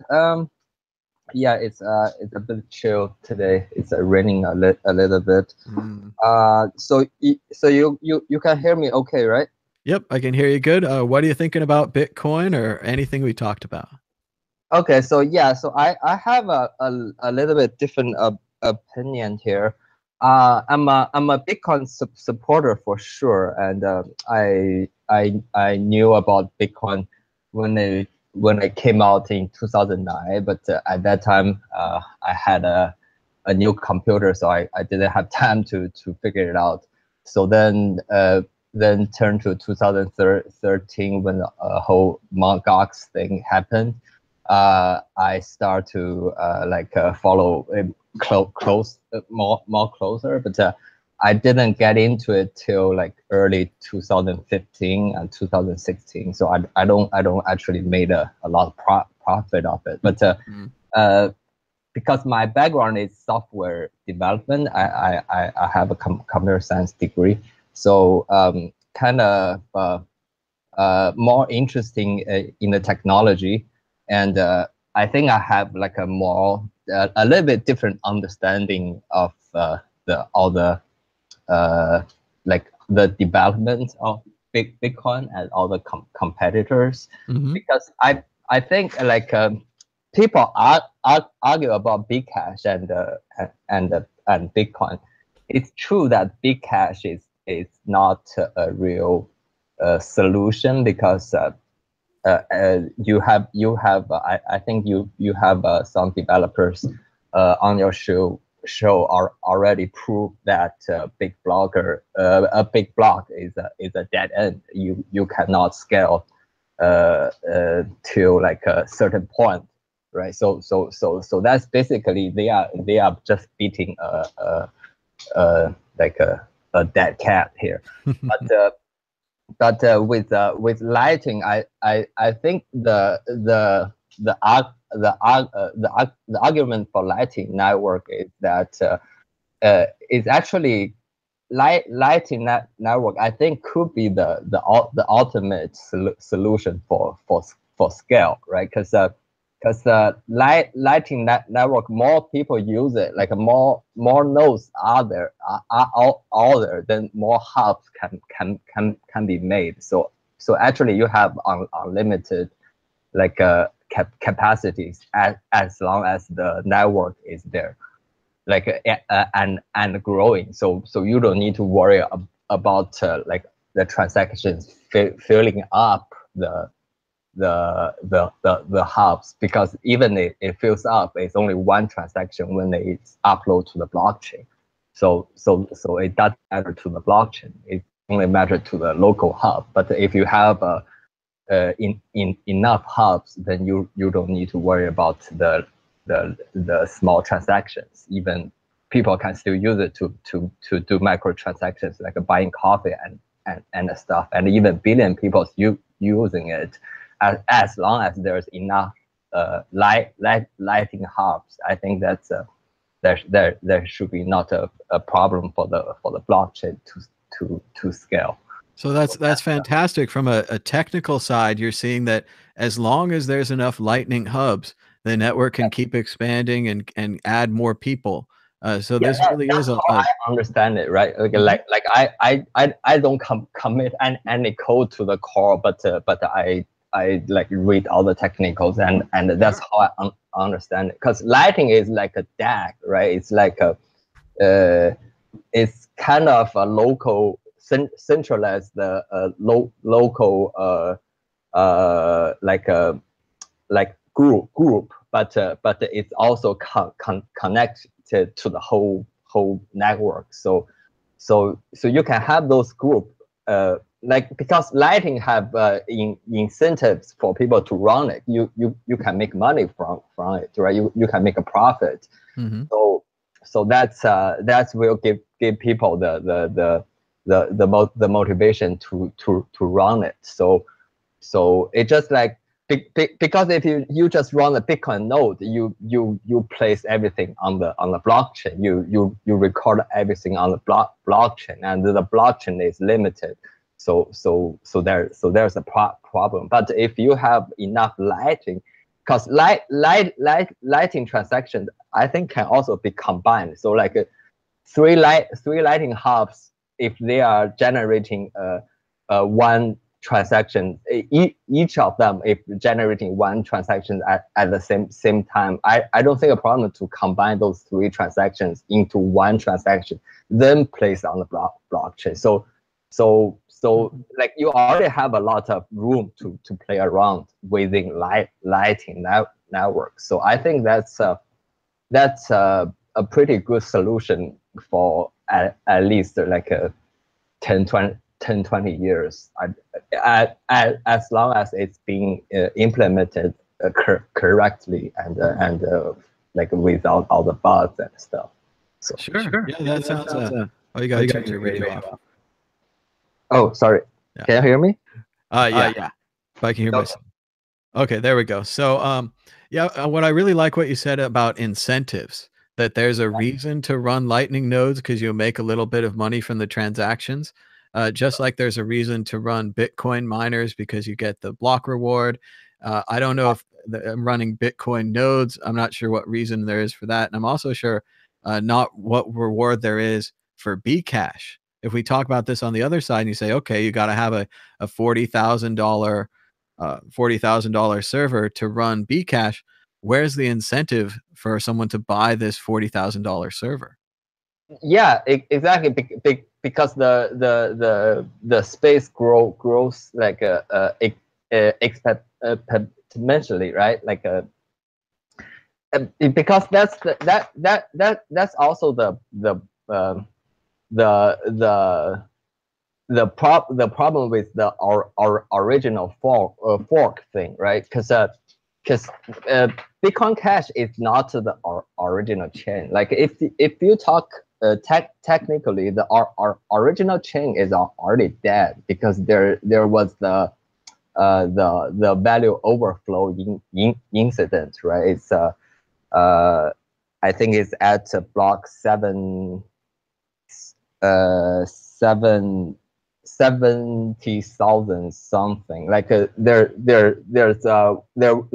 S4: Yeah, it's a bit chill today. It's raining a little bit. So you can hear me okay, right?
S1: Yep, I can hear you good. What are you thinking about Bitcoin or anything we talked about?
S4: Okay, so yeah, so I have a little bit different opinion here. I'm a Bitcoin supporter for sure, and I knew about Bitcoin when it came out in 2009, but at that time I had a new computer, so I didn't have time to figure it out. So then turned to 2013 when the whole Mt. Gox thing happened. I start to follow it more closer, but I didn't get into it till like early 2015 and 2016. So I don't actually made a lot of profit of it. But because my background is software development, I have a computer science degree, so kind of more interesting in the technology. And I think I have like a little bit different understanding of all the development of Bitcoin and all the competitors, because I think like people argue about Bcash and Bitcoin. It's true that Bcash is not a real solution, because you have I think you have some developers on your show are already proved that a big block is a dead end. You cannot scale to like a certain point, right? So that's basically they are just beating a dead cat here. But with Lightning, I think the argument for Lightning network is that is actually Lightning network, I think, could be the ultimate solution for scale, right? Because Lightning network, more people use it, like more nodes are there, then more hubs can be made. So actually you have unlimited like capacities as long as the network is there, like and growing. So you don't need to worry about like the transactions filling up the hubs, because even it fills up, it's only one transaction when it's upload to the blockchain. So it doesn't matter to the blockchain. It only matters to the local hub. But if you have enough hubs, then you don't need to worry about the small transactions. Even people can still use it to do micro transactions, like buying coffee and stuff. And even billion people using it. As long as there's enough Lightning hubs, I think that's there should be not a problem for the blockchain to scale.
S1: So that's fantastic. From a technical side, you're seeing that as long as there's enough Lightning hubs, the network can keep expanding and add more people. So this really is
S4: how I understand it, right? Like I don't commit any code to the core, but I like read all the technicals, and that's how I understand it. Because Lightning is like a DAG, right? It's like it's kind of a local centralized local like group, but it's also connected to the whole network. So you can have those group like, because Lightning have incentives for people to run it. You can make money from it, right? You can make a profit. that's will give people the motivation to run it. So it just like because if you just run a Bitcoin node, you place everything on the blockchain. You record everything on the blockchain, and the blockchain is limited. So there's a problem. But if you have enough lighting, because lighting transactions, I think, can also be combined. So like three lighting hubs, if they are generating one transaction, each of them, if generating one transaction at the same time, I don't think a problem to combine those three transactions into one transaction, then place on the blockchain. So like you already have a lot of room to play around within lighting network. So I think that's a pretty good solution for at least like a 10-20 years, as long as it's being implemented correctly and like without all the bugs and stuff. So
S1: sure. Yeah, that sounds. Oh, you gotta turn your radio off.
S4: Oh, sorry.
S1: Yeah.
S4: Can you hear me?
S1: Yeah. But I can hear myself. Okay, there we go. So, yeah, what I really like what you said about incentives, that there's a reason to run Lightning nodes because you'll make a little bit of money from the transactions. Just like there's a reason to run Bitcoin miners because you get the block reward. I don't know if I'm running Bitcoin nodes. I'm not sure what reason there is for that. And I'm also sure not what reward there is for Bcash. If we talk about this on the other side and you say, okay, you got to have a $40,000 server to run Bcash, where's the incentive for someone to buy this $40,000 server?
S4: Yeah, exactly. Because the space grows like exponentially, right? Like because that's also the problem with the original fork thing, right? Because Bitcoin Cash is not the original chain. Like if you talk technically, the original chain is already dead because there was the value overflow incident, right? It's I think it's at block 70,000 something. Like there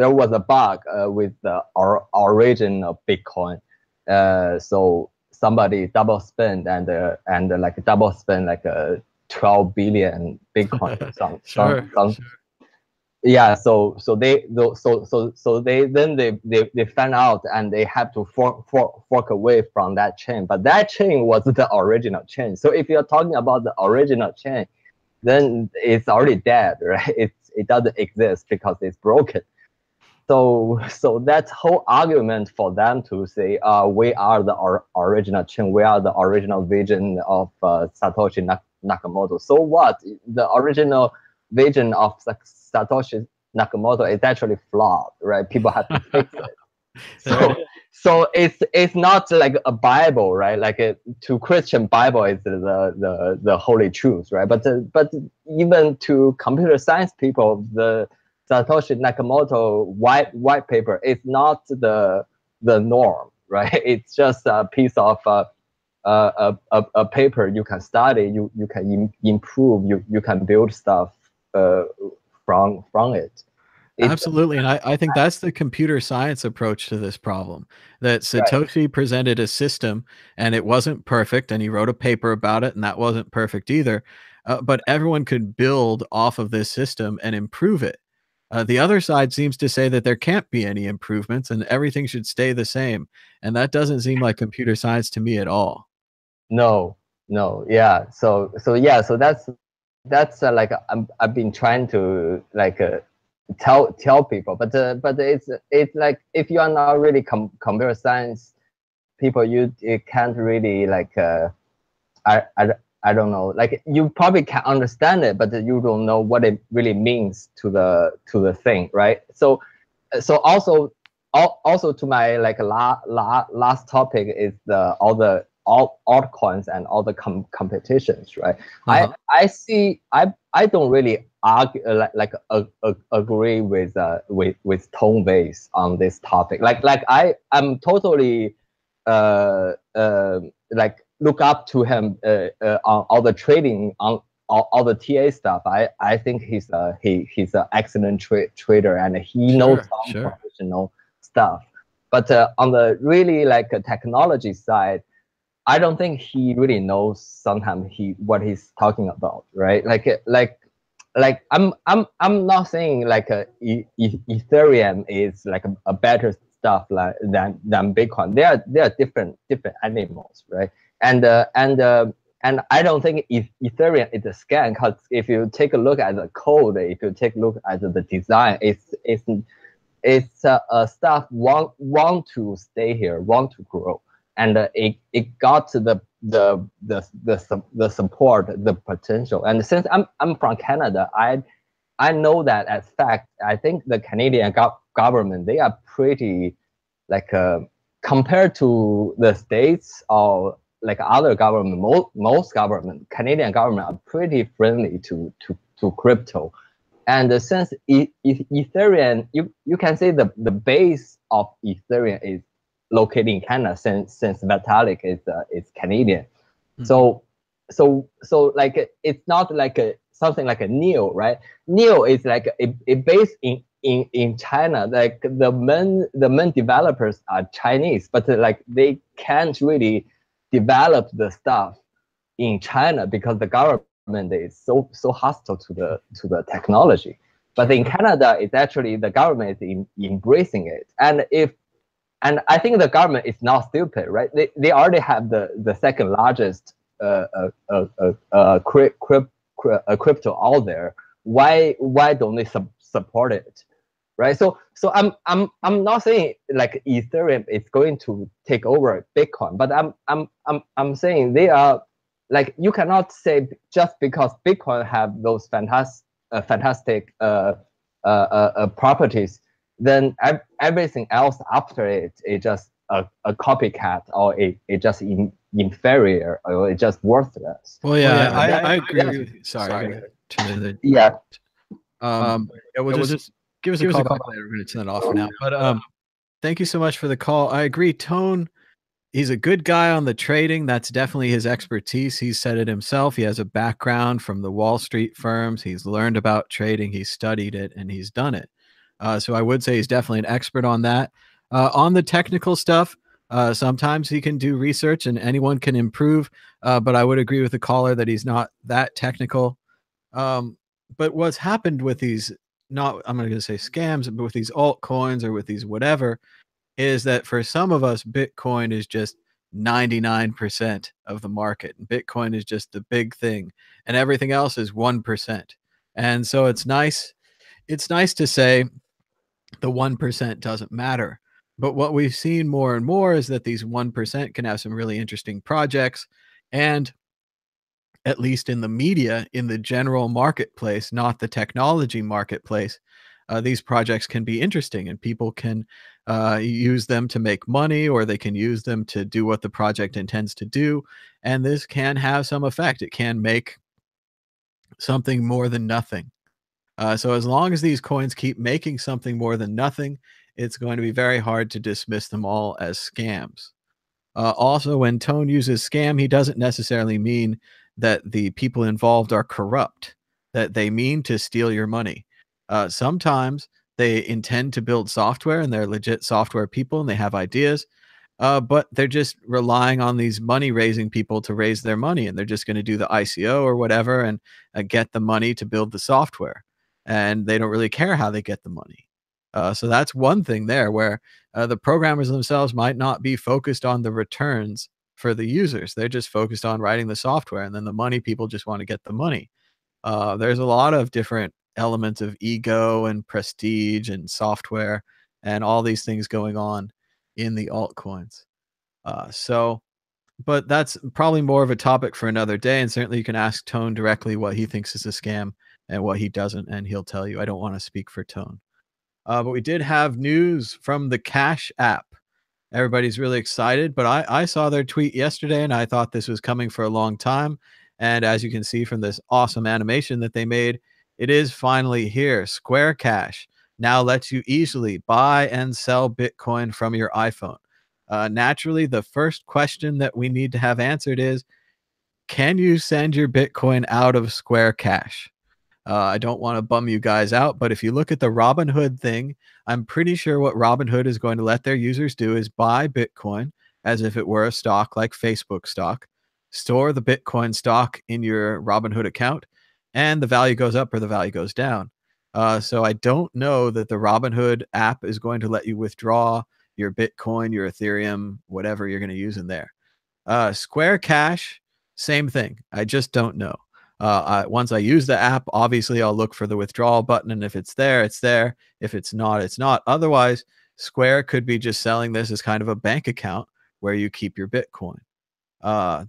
S4: was a bug with the original Bitcoin. So somebody double spend and like double spend like 12 billion Bitcoin or something.
S1: Sure.
S4: Yeah, so they found out and they have to fork away from that chain, but that chain was the original chain. So if you're talking about the original chain, then it's already dead, right? It doesn't exist because it's broken. So that whole argument for them to say, we are the original chain, we are the original vision of Satoshi Nakamoto. So what? The original vision of Satoshi Nakamoto is actually flawed, right? People have to fix it. So it's not like a Bible, right? Like to Christian, Bible is the holy truth, right? But even to computer science people, the Satoshi Nakamoto white paper is not the norm, right? It's just a piece of a paper you can study, you can improve, you can build stuff from it.
S1: Absolutely. And I think that's the computer science approach to this problem, that Satoshi presented a system and it wasn't perfect, and he wrote a paper about it and that wasn't perfect either. But everyone could build off of this system and improve it. The other side seems to say that there can't be any improvements and everything should stay the same. And that doesn't seem like computer science to me at all.
S4: No, yeah. So that's like I've been trying to like tell people, but it's like if you are not really computer science people, you can't really like I don't know, like you probably can understand it, but you don't know what it really means to the thing, right? So also also to my like last topic is all altcoins and all the competitions, right? I see I don't really argue agree with Tone Base on this topic. Like I'm totally like look up to him on all the trading on all the TA stuff. I think he's an excellent trader, and he knows some professional stuff. But on the really like technology side, I don't think he really knows sometimes what he's talking about, right? Like I'm not saying like Ethereum is like a better stuff like than Bitcoin. They are different animals, right? And I don't think Ethereum is a scam, because if you take a look at the code, if you take a look at the design, it's stuff want to stay here, want to grow, and it got the support, the potential. And since I'm from Canada, I know that as fact. I think the Canadian government, they are pretty like compared to the States or like other government, most government, Canadian government are pretty friendly to crypto. And since Ethereum, you can say the base of Ethereum is located in Canada, since Vitalik is Canadian. So like it's not like something like a Neo, right? Neo is like a base in China. Like the main developers are Chinese, but like they can't really develop the stuff in China because the government is so hostile to the technology. But in Canada, it's actually the government is embracing it. And I think the government is not stupid, right? They already have the second largest crypto out there. Why don't they support it, right? So I'm not saying like Ethereum is going to take over Bitcoin, but I'm saying they are like, you cannot say just because Bitcoin have those fantastic properties, then everything else after it is just a copycat, or it just inferior, or it's just worthless.
S1: Well, yeah, I agree with you. Sorry.
S4: Yeah.
S1: We'll just give us a call back later. We're going to turn it off for now. But thank you so much for the call. I agree. Tone, he's a good guy on the trading. That's definitely his expertise. He said it himself. He has a background from the Wall Street firms. He's learned about trading. He's studied it, and he's done it. So I would say he's definitely an expert on that. On the technical stuff, sometimes he can do research and anyone can improve. But I would agree with the caller that he's not that technical. But what's happened with these, I'm going to say scams, but with these altcoins or with these whatever, is that for some of us, Bitcoin is just 99% of the market. And Bitcoin is just the big thing, and everything else is 1%. And so it's nice to say the 1% doesn't matter. But what we've seen more and more is that these 1% can have some really interesting projects. And at least in the media, in the general marketplace, not the technology marketplace, these projects can be interesting, and people can use them to make money, or they can use them to do what the project intends to do. And this can have some effect. It can make something more than nothing. So as long as these coins keep making something more than nothing, it's going to be very hard to dismiss them all as scams. Also, when Tone uses scam, he doesn't necessarily mean that the people involved are corrupt, that they mean to steal your money. Sometimes they intend to build software, and they're legit software people, and they have ideas, but they're just relying on these money-raising people to raise their money, and they're just going to do the ICO or whatever and get the money to build the software, and they don't really care how they get the money. So that's one thing there, where the programmers themselves might not be focused on the returns for the users. They're just focused on writing the software, and then the money people just want to get the money. There's a lot of different elements of ego and prestige and software and all these things going on in the altcoins. But that's probably more of a topic for another day. And certainly you can ask Tone directly what he thinks is a scam and what he doesn't, and he'll tell you. I don't want to speak for Tone. But we did have news from the Cash app. Everybody's really excited, but I saw their tweet yesterday and I thought this was coming for a long time. And as you can see from this awesome animation that they made, it is finally here. Square Cash now lets you easily buy and sell Bitcoin from your iPhone. Naturally, the first question that we need to have answered is, can you send your Bitcoin out of Square Cash? I don't want to bum you guys out, but if you look at the Robinhood thing, I'm pretty sure what Robinhood is going to let their users do is buy Bitcoin as if it were a stock like Facebook stock, store the Bitcoin stock in your Robinhood account, and the value goes up or the value goes down. So I don't know that the Robinhood app is going to let you withdraw your Bitcoin, your Ethereum, whatever you're going to use in there. Square Cash, same thing. I just don't know. Once I use the app, obviously I'll look for the withdrawal button, and if it's there, it's there. If it's not, it's not. Otherwise, Square could be just selling this as kind of a bank account where you keep your Bitcoin.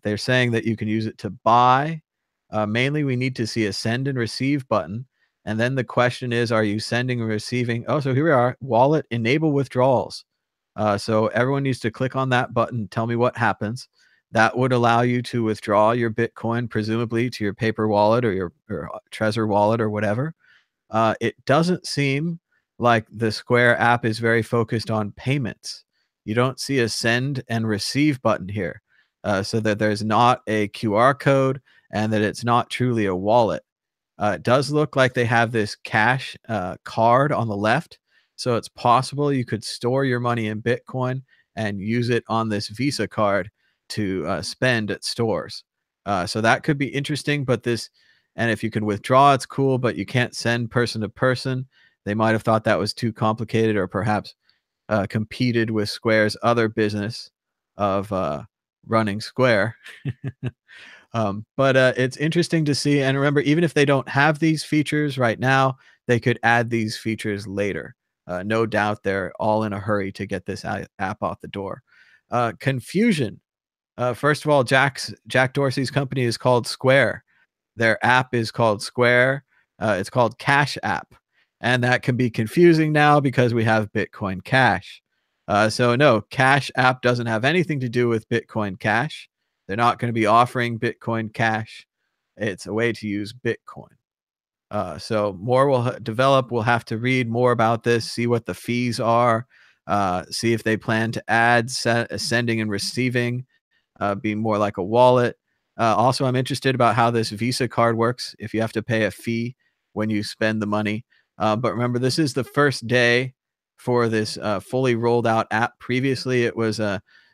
S1: They're saying that you can use it to buy. Mainly, we need to see a send and receive button. And then the question is, are you sending and receiving? Oh, so here we are. Wallet enable withdrawals. So everyone needs to click on that button. Tell me what happens. That would allow you to withdraw your Bitcoin, presumably to your paper wallet or your Trezor wallet or whatever. It doesn't seem like the Square app is very focused on payments. You don't see a send and receive button here, so that there's not a QR code and that it's not truly a wallet. It does look like they have this cash card on the left, so it's possible you could store your money in Bitcoin and use it on this Visa card to spend at stores. So that could be interesting, but and if you can withdraw, it's cool, but you can't send person to person. They might have thought that was too complicated, or perhaps competed with Square's other business of running Square. But it's interesting to see. And remember, even if they don't have these features right now, they could add these features later. No doubt they're all in a hurry to get this app out the door. Confusion. First of all, Jack Dorsey's company is called Square. Their app is called Square. It's called Cash App. And that can be confusing now because we have Bitcoin Cash. So no, Cash App doesn't have anything to do with Bitcoin Cash. They're not going to be offering Bitcoin Cash. It's a way to use Bitcoin. So more will develop. We'll have to read more about this, see what the fees are, see if they plan to add sending and receiving, be more like a wallet. Also, I'm interested about how this Visa card works, if you have to pay a fee when you spend the money. But remember, this is the first day for this fully rolled out app. Previously, it was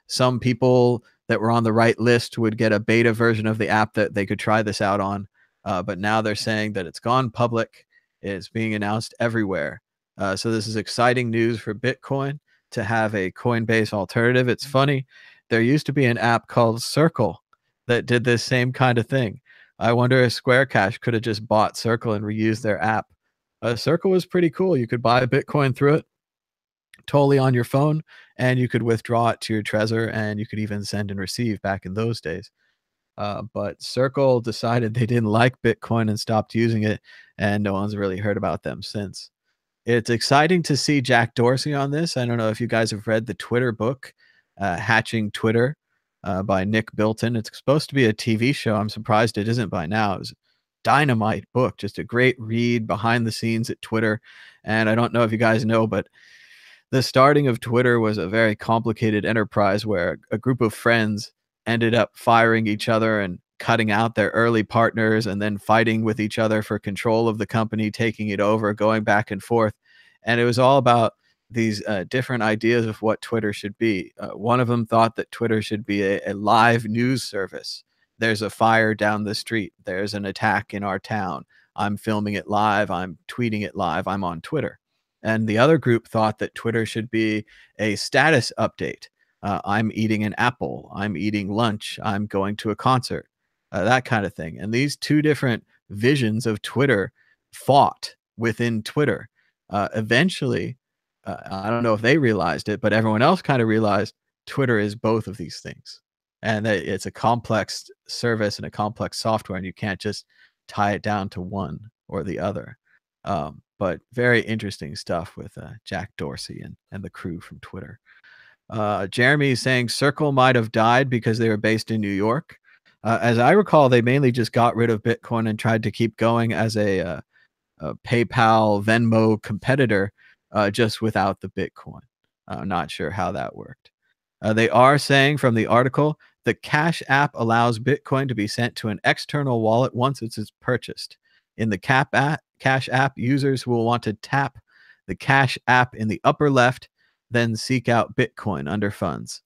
S1: some people that were on the right list would get a beta version of the app that they could try this out on. But now they're saying that it's gone public. It's being announced everywhere. So this is exciting news for Bitcoin to have a Coinbase alternative. It's funny. There used to be an app called Circle that did this same kind of thing. I wonder if Square Cash could have just bought Circle and reused their app. Circle was pretty cool. You could buy Bitcoin through it totally on your phone, and you could withdraw it to your Trezor, and you could even send and receive back in those days. But Circle decided they didn't like Bitcoin and stopped using it, and no one's really heard about them since. It's exciting to see Jack Dorsey on this. I don't know if you guys have read the Twitter book, Hatching Twitter, by Nick Bilton. It's supposed to be a TV show. I'm surprised it isn't by now. It was a dynamite book, just a great read behind the scenes at Twitter. And I don't know if you guys know, but the starting of Twitter was a very complicated enterprise where a group of friends ended up firing each other and cutting out their early partners and then fighting with each other for control of the company, taking it over, going back and forth. And it was all about these different ideas of what Twitter should be. One of them thought that Twitter should be a live news service. There's a fire down the street. There's an attack in our town. I'm filming it live. I'm tweeting it live. I'm on Twitter. And the other group thought that Twitter should be a status update. I'm eating an apple. I'm eating lunch. I'm going to a concert. That kind of thing. And these two different visions of Twitter fought within Twitter. Eventually, I don't know if they realized it, but everyone else kind of realized Twitter is both of these things. And that it's a complex service and a complex software, and you can't just tie it down to one or the other. But very interesting stuff with Jack Dorsey and the crew from Twitter. Jeremy is saying Circle might have died because they were based in New York. As I recall, they mainly just got rid of Bitcoin and tried to keep going as a PayPal, Venmo competitor, just without the Bitcoin. I'm not sure how that worked. They are saying from the article, the Cash app allows Bitcoin to be sent to an external wallet once it's purchased. In the Cash app, users will want to tap the Cash app in the upper left, then seek out Bitcoin under funds.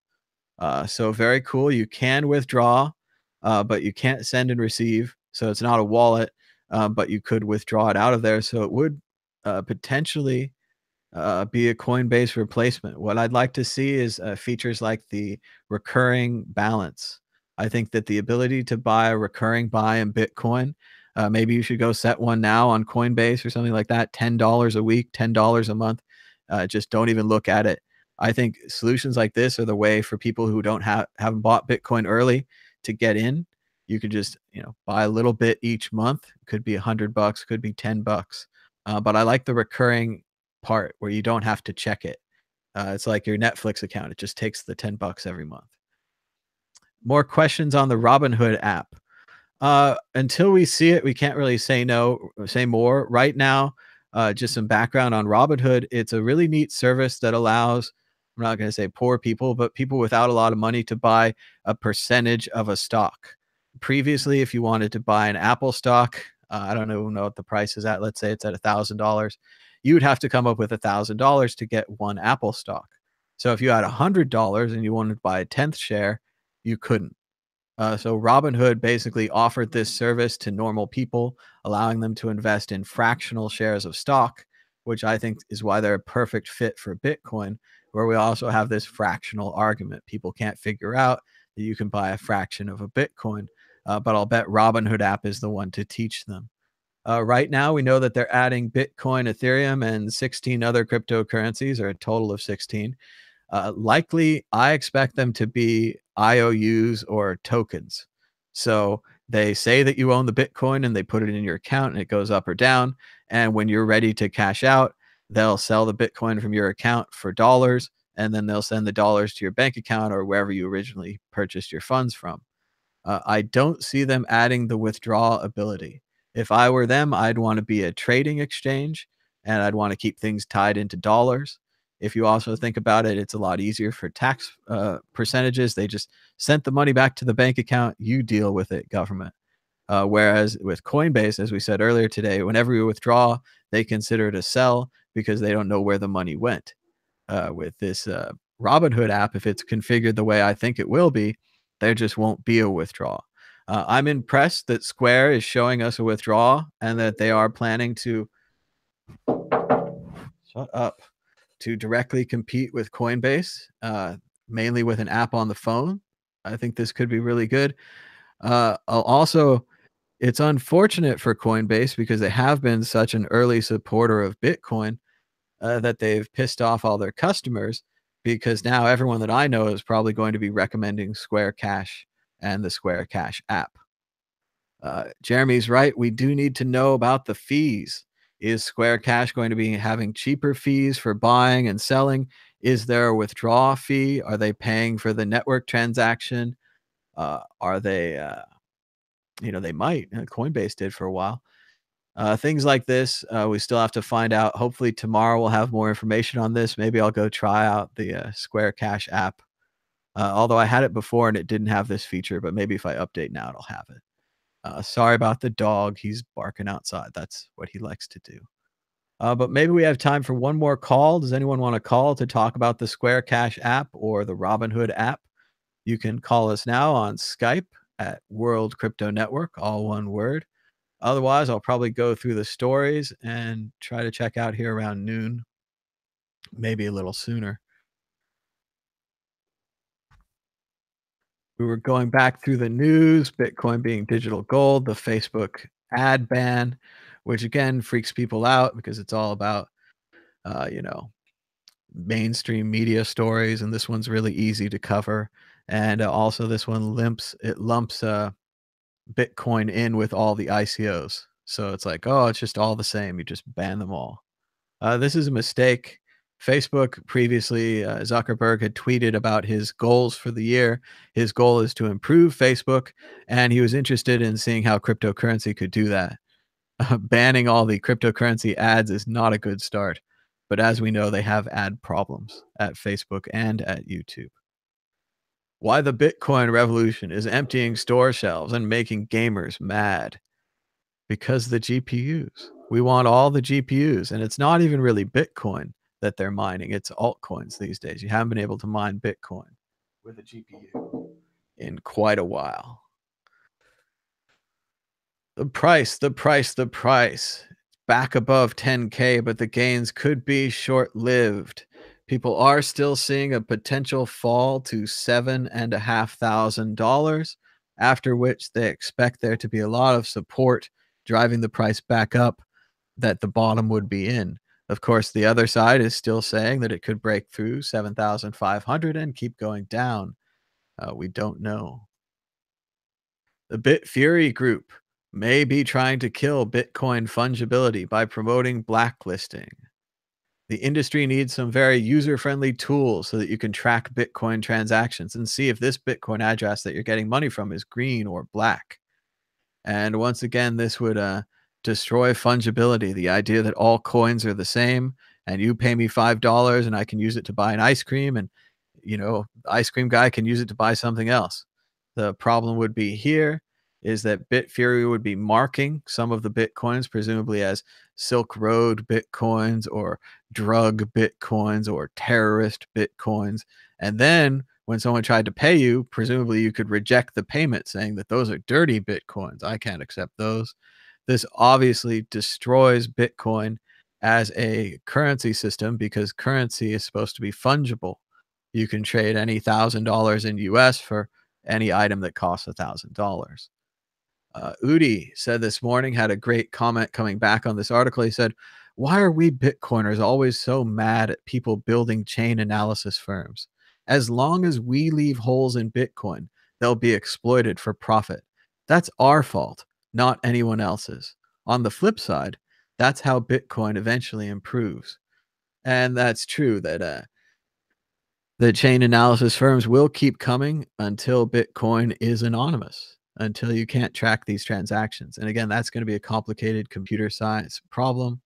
S1: So very cool. You can withdraw, but you can't send and receive. So it's not a wallet, but you could withdraw it out of there. So it would potentially be a Coinbase replacement. What I'd like to see is features like the recurring balance. I think that the ability to buy a recurring buy in Bitcoin, maybe you should go set one now on Coinbase or something like that, $10 a week, $10 a month. Just don't even look at it. I think solutions like this are the way for people who haven't bought Bitcoin early to get in. You could just, buy a little bit each month. Could be $100, could be $10. But I like the recurring part where you don't have to check it. It's like your Netflix account. It just takes the $10 every month. More questions on the Robinhood app. Until we see it, we can't really say more. Right now, just some background on Robinhood. It's a really neat service that allows, I'm not going to say poor people, but people without a lot of money to buy a percentage of a stock. Previously, if you wanted to buy an Apple stock, I don't know what the price is at. Let's say it's at $1,000. You would have to come up with $1,000 to get one Apple stock. So if you had $100 and you wanted to buy a 10th share, you couldn't. So Robinhood basically offered this service to normal people, allowing them to invest in fractional shares of stock, which I think is why they're a perfect fit for Bitcoin, where we also have this fractional argument. People can't figure out that you can buy a fraction of a Bitcoin, but I'll bet Robinhood app is the one to teach them. Right now, we know that they're adding Bitcoin, Ethereum, and 16 other cryptocurrencies, or a total of 16. Likely, I expect them to be IOUs or tokens. So they say that you own the Bitcoin and they put it in your account and it goes up or down. And when you're ready to cash out, they'll sell the Bitcoin from your account for dollars, and then they'll send the dollars to your bank account or wherever you originally purchased your funds from. I don't see them adding the withdrawal ability. If I were them, I'd want to be a trading exchange and I'd want to keep things tied into dollars. If you also think about it, it's a lot easier for tax percentages. They just sent the money back to the bank account. You deal with it, government. Whereas with Coinbase, as we said earlier today, whenever you withdraw, they consider it a sell because they don't know where the money went. With this Robinhood app, if it's configured the way I think it will be, there just won't be a withdrawal. I'm impressed that Square is showing us a withdrawal and that they are planning to to directly compete with Coinbase, mainly with an app on the phone. I think this could be really good. Also, it's unfortunate for Coinbase because they have been such an early supporter of Bitcoin that they've pissed off all their customers, because now everyone that I know is probably going to be recommending Square Cash and the Square Cash app. Jeremy's right. We do need to know about the fees. Is Square Cash going to be having cheaper fees for buying and selling? Is there a withdrawal fee? Are they paying for the network transaction? Are they, they might. Coinbase did for a while. Things like this, we still have to find out. Hopefully tomorrow we'll have more information on this. Maybe I'll go try out the Square Cash app. Although I had it before and it didn't have this feature, but maybe if I update now, it'll have it. Sorry about the dog. He's barking outside. That's what he likes to do. But maybe we have time for one more call. Does anyone want to call to talk about the Square Cash app or the Robinhood app? You can call us now on Skype at World Crypto Network, all one word. Otherwise, I'll probably go through the stories and try to check out here around noon, maybe a little sooner. We were going back through the news, Bitcoin being digital gold, the Facebook ad ban, which again freaks people out because it's all about, mainstream media stories. And this one's really easy to cover. And also this one lumps Bitcoin in with all the ICOs. So it's like, oh, it's just all the same. You just ban them all. This is a mistake. Facebook previously, Zuckerberg had tweeted about his goals for the year. His goal is to improve Facebook, and he was interested in seeing how cryptocurrency could do that. Banning all the cryptocurrency ads is not a good start, but as we know, they have ad problems at Facebook and at YouTube. Why the Bitcoin revolution is emptying store shelves and making gamers mad. Because the GPUs. We want all the GPUs, and it's not even really Bitcoin that they're mining. It's altcoins these days. You haven't been able to mine Bitcoin with a GPU in quite a while. The price. Back above 10K, but the gains could be short-lived. People are still seeing a potential fall to $7,500, after which they expect there to be a lot of support driving the price back up that the bottom would be in. Of course, the other side is still saying that it could break through 7,500 and keep going down. We don't know. The Bitfury group may be trying to kill Bitcoin fungibility by promoting blacklisting. The industry needs some very user-friendly tools so that you can track Bitcoin transactions and see if this Bitcoin address that you're getting money from is green or black. And once again, this would destroy fungibility, the idea that all coins are the same and you pay me $5 and I can use it to buy an ice cream, and the ice cream guy can use it to buy something else. The problem would be here is that Bitfury would be marking some of the Bitcoins, presumably as Silk Road Bitcoins or drug Bitcoins or terrorist Bitcoins. And then when someone tried to pay you, presumably you could reject the payment saying that those are dirty Bitcoins. I can't accept those. This obviously destroys Bitcoin as a currency system because currency is supposed to be fungible. You can trade any $1,000 in US for any item that costs $1,000. Udi said this morning, had a great comment coming back on this article. He said, why are we Bitcoiners always so mad at people building chain analysis firms? As long as we leave holes in Bitcoin, they'll be exploited for profit. That's our fault, not anyone else's. On the flip side, that's how Bitcoin eventually improves. And that's true that the chain analysis firms will keep coming until Bitcoin is anonymous, until you can't track these transactions. And again, that's going to be a complicated computer science problem,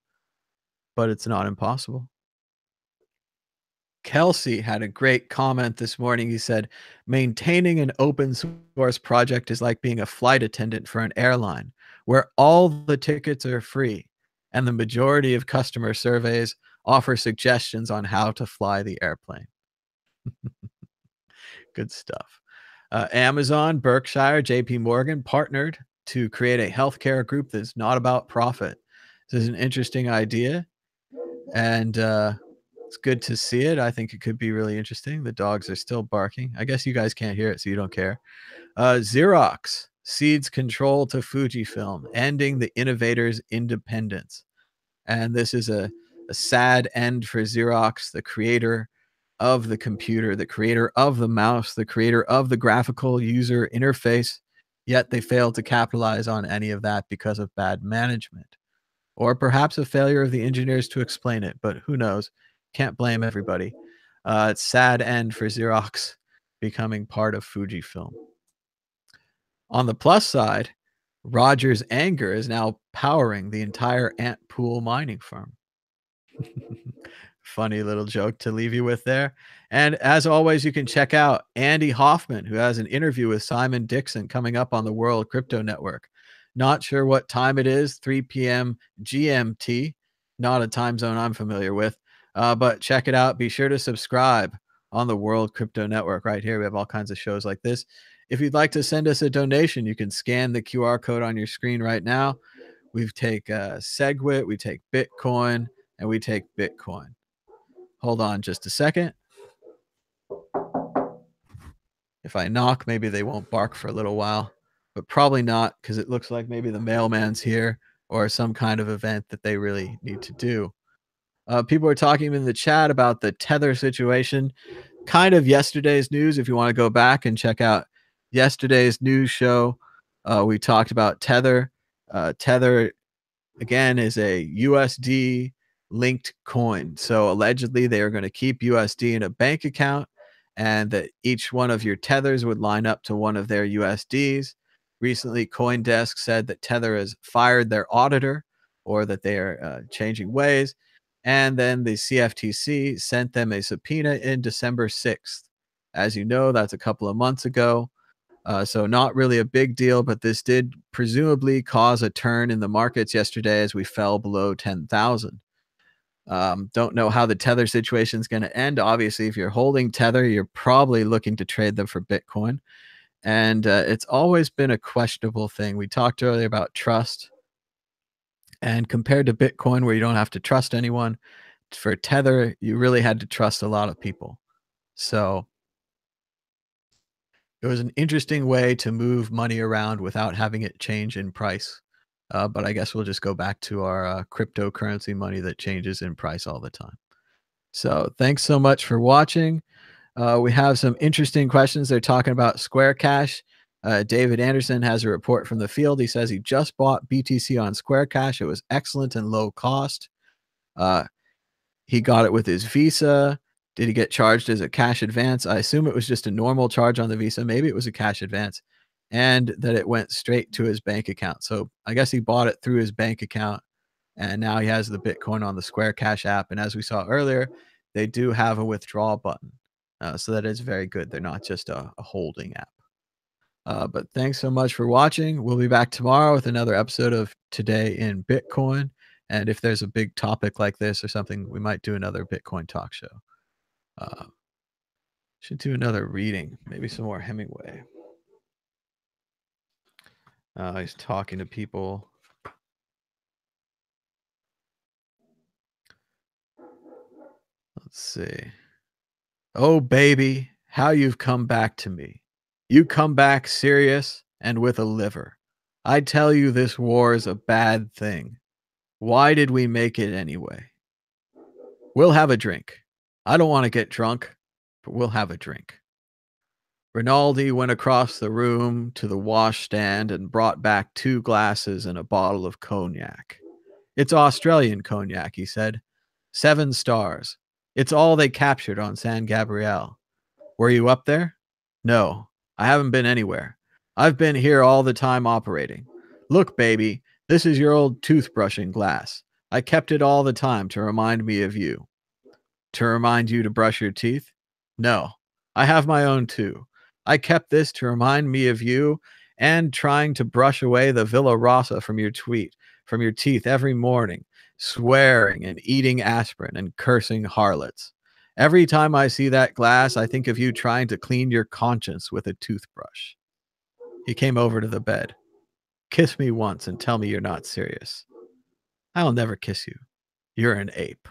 S1: but it's not impossible. Kelsey had a great comment this morning. He said, maintaining an open source project is like being a flight attendant for an airline, where all the tickets are free, and the majority of customer surveys offer suggestions on how to fly the airplane. Good stuff. Amazon, Berkshire, JP Morgan partnered to create a healthcare group that's not about profit. This is an interesting idea, and it's good to see it. I think it could be really interesting. The dogs are still barking. I guess you guys can't hear it, so you don't care. Xerox cedes control to Fujifilm, ending the innovator's independence. And this is a sad end for Xerox, the creator of the computer, the creator of the mouse, the creator of the graphical user interface, yet they failed to capitalize on any of that because of bad management, or perhaps a failure of the engineers to explain it, but who knows? Can't blame everybody. It's sad end for Xerox becoming part of Fujifilm. On the plus side, Roger's anger is now powering the entire ant pool mining firm. Funny little joke to leave you with there. And as always, you can check out Andy Hoffman, who has an interview with Simon Dixon coming up on the World Crypto Network. Not sure what time it is, 3 p.m. GMT. Not a time zone I'm familiar with, but check it out. Be sure to subscribe on the World Crypto Network right here. We have all kinds of shows like this. If you'd like to send us a donation, you can scan the QR code on your screen right now. We take SegWit, we take Bitcoin, and we take Bitcoin. Hold on just a second. If I knock, maybe they won't bark for a little while, but probably not, because it looks like maybe the mailman's here or some kind of event that they really need to do. People are talking in the chat about the Tether situation, kind of yesterday's news. If you want to go back and check out yesterday's news show, we talked about Tether. Tether again, is a USD linked coin. So allegedly they are going to keep USD in a bank account, and that each one of your tethers would line up to one of their USDs. Recently, CoinDesk said that Tether has fired their auditor, or that they are changing ways. And then the CFTC sent them a subpoena in December 6th. As you know, that's a couple of months ago. So not really a big deal, but this did presumably cause a turn in the markets yesterday as we fell below 10,000. Don't know how the Tether situation is going to end. Obviously, if you're holding Tether, you're probably looking to trade them for Bitcoin. And it's always been a questionable thing. We talked earlier about trust. And compared to Bitcoin, where you don't have to trust anyone, for Tether, you really had to trust a lot of people. So it was an interesting way to move money around without having it change in price. But I guess we'll just go back to our cryptocurrency money that changes in price all the time. So thanks so much for watching. We have some interesting questions. They're talking about Square Cash. David Anderson has a report from the field. He says he just bought BTC on Square Cash. It was excellent and low cost. He got it with his Visa. Did he get charged as a cash advance? I assume it was just a normal charge on the Visa. Maybe it was a cash advance, and that it went straight to his bank account. So I guess he bought it through his bank account, and now he has the Bitcoin on the Square Cash app. And as we saw earlier, they do have a withdrawal button. So that is very good. They're not just a holding app. But thanks so much for watching. We'll be back tomorrow with another episode of Today in Bitcoin. And if there's a big topic like this or something, we might do another Bitcoin talk show. Should do another reading, maybe some more Hemingway. He's talking to people. Let's see. Oh, baby, how you've come back to me. You come back serious and with a liver. I tell you this war is a bad thing. Why did we make it anyway? We'll have a drink. I don't want to get drunk, but we'll have a drink. Rinaldi went across the room to the washstand and brought back 2 glasses and a bottle of cognac. It's Australian cognac, he said. 7 stars. It's all they captured on San Gabriel. Were you up there? No, I haven't been anywhere. I've been here all the time operating. Look, baby, this is your old toothbrushing glass. I kept it all the time to remind me of you. To remind you to brush your teeth? No, I have my own too. I kept this to remind me of you and trying to brush away the Villa Rossa from your teeth every morning, swearing and eating aspirin and cursing harlots. Every time I see that glass, I think of you trying to clean your conscience with a toothbrush. He came over to the bed. Kiss me once and tell me you're not serious. I'll never kiss you. You're an ape.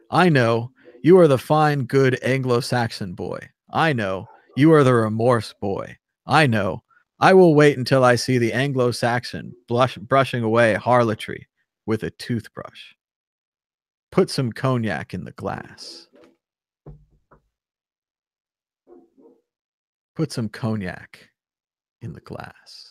S1: I know you are the fine, good Anglo-Saxon boy. I know you are the remorse boy. I know. I will wait until I see the Anglo-Saxon brushing away harlotry with a toothbrush. Put some cognac in the glass. Put some cognac in the glass.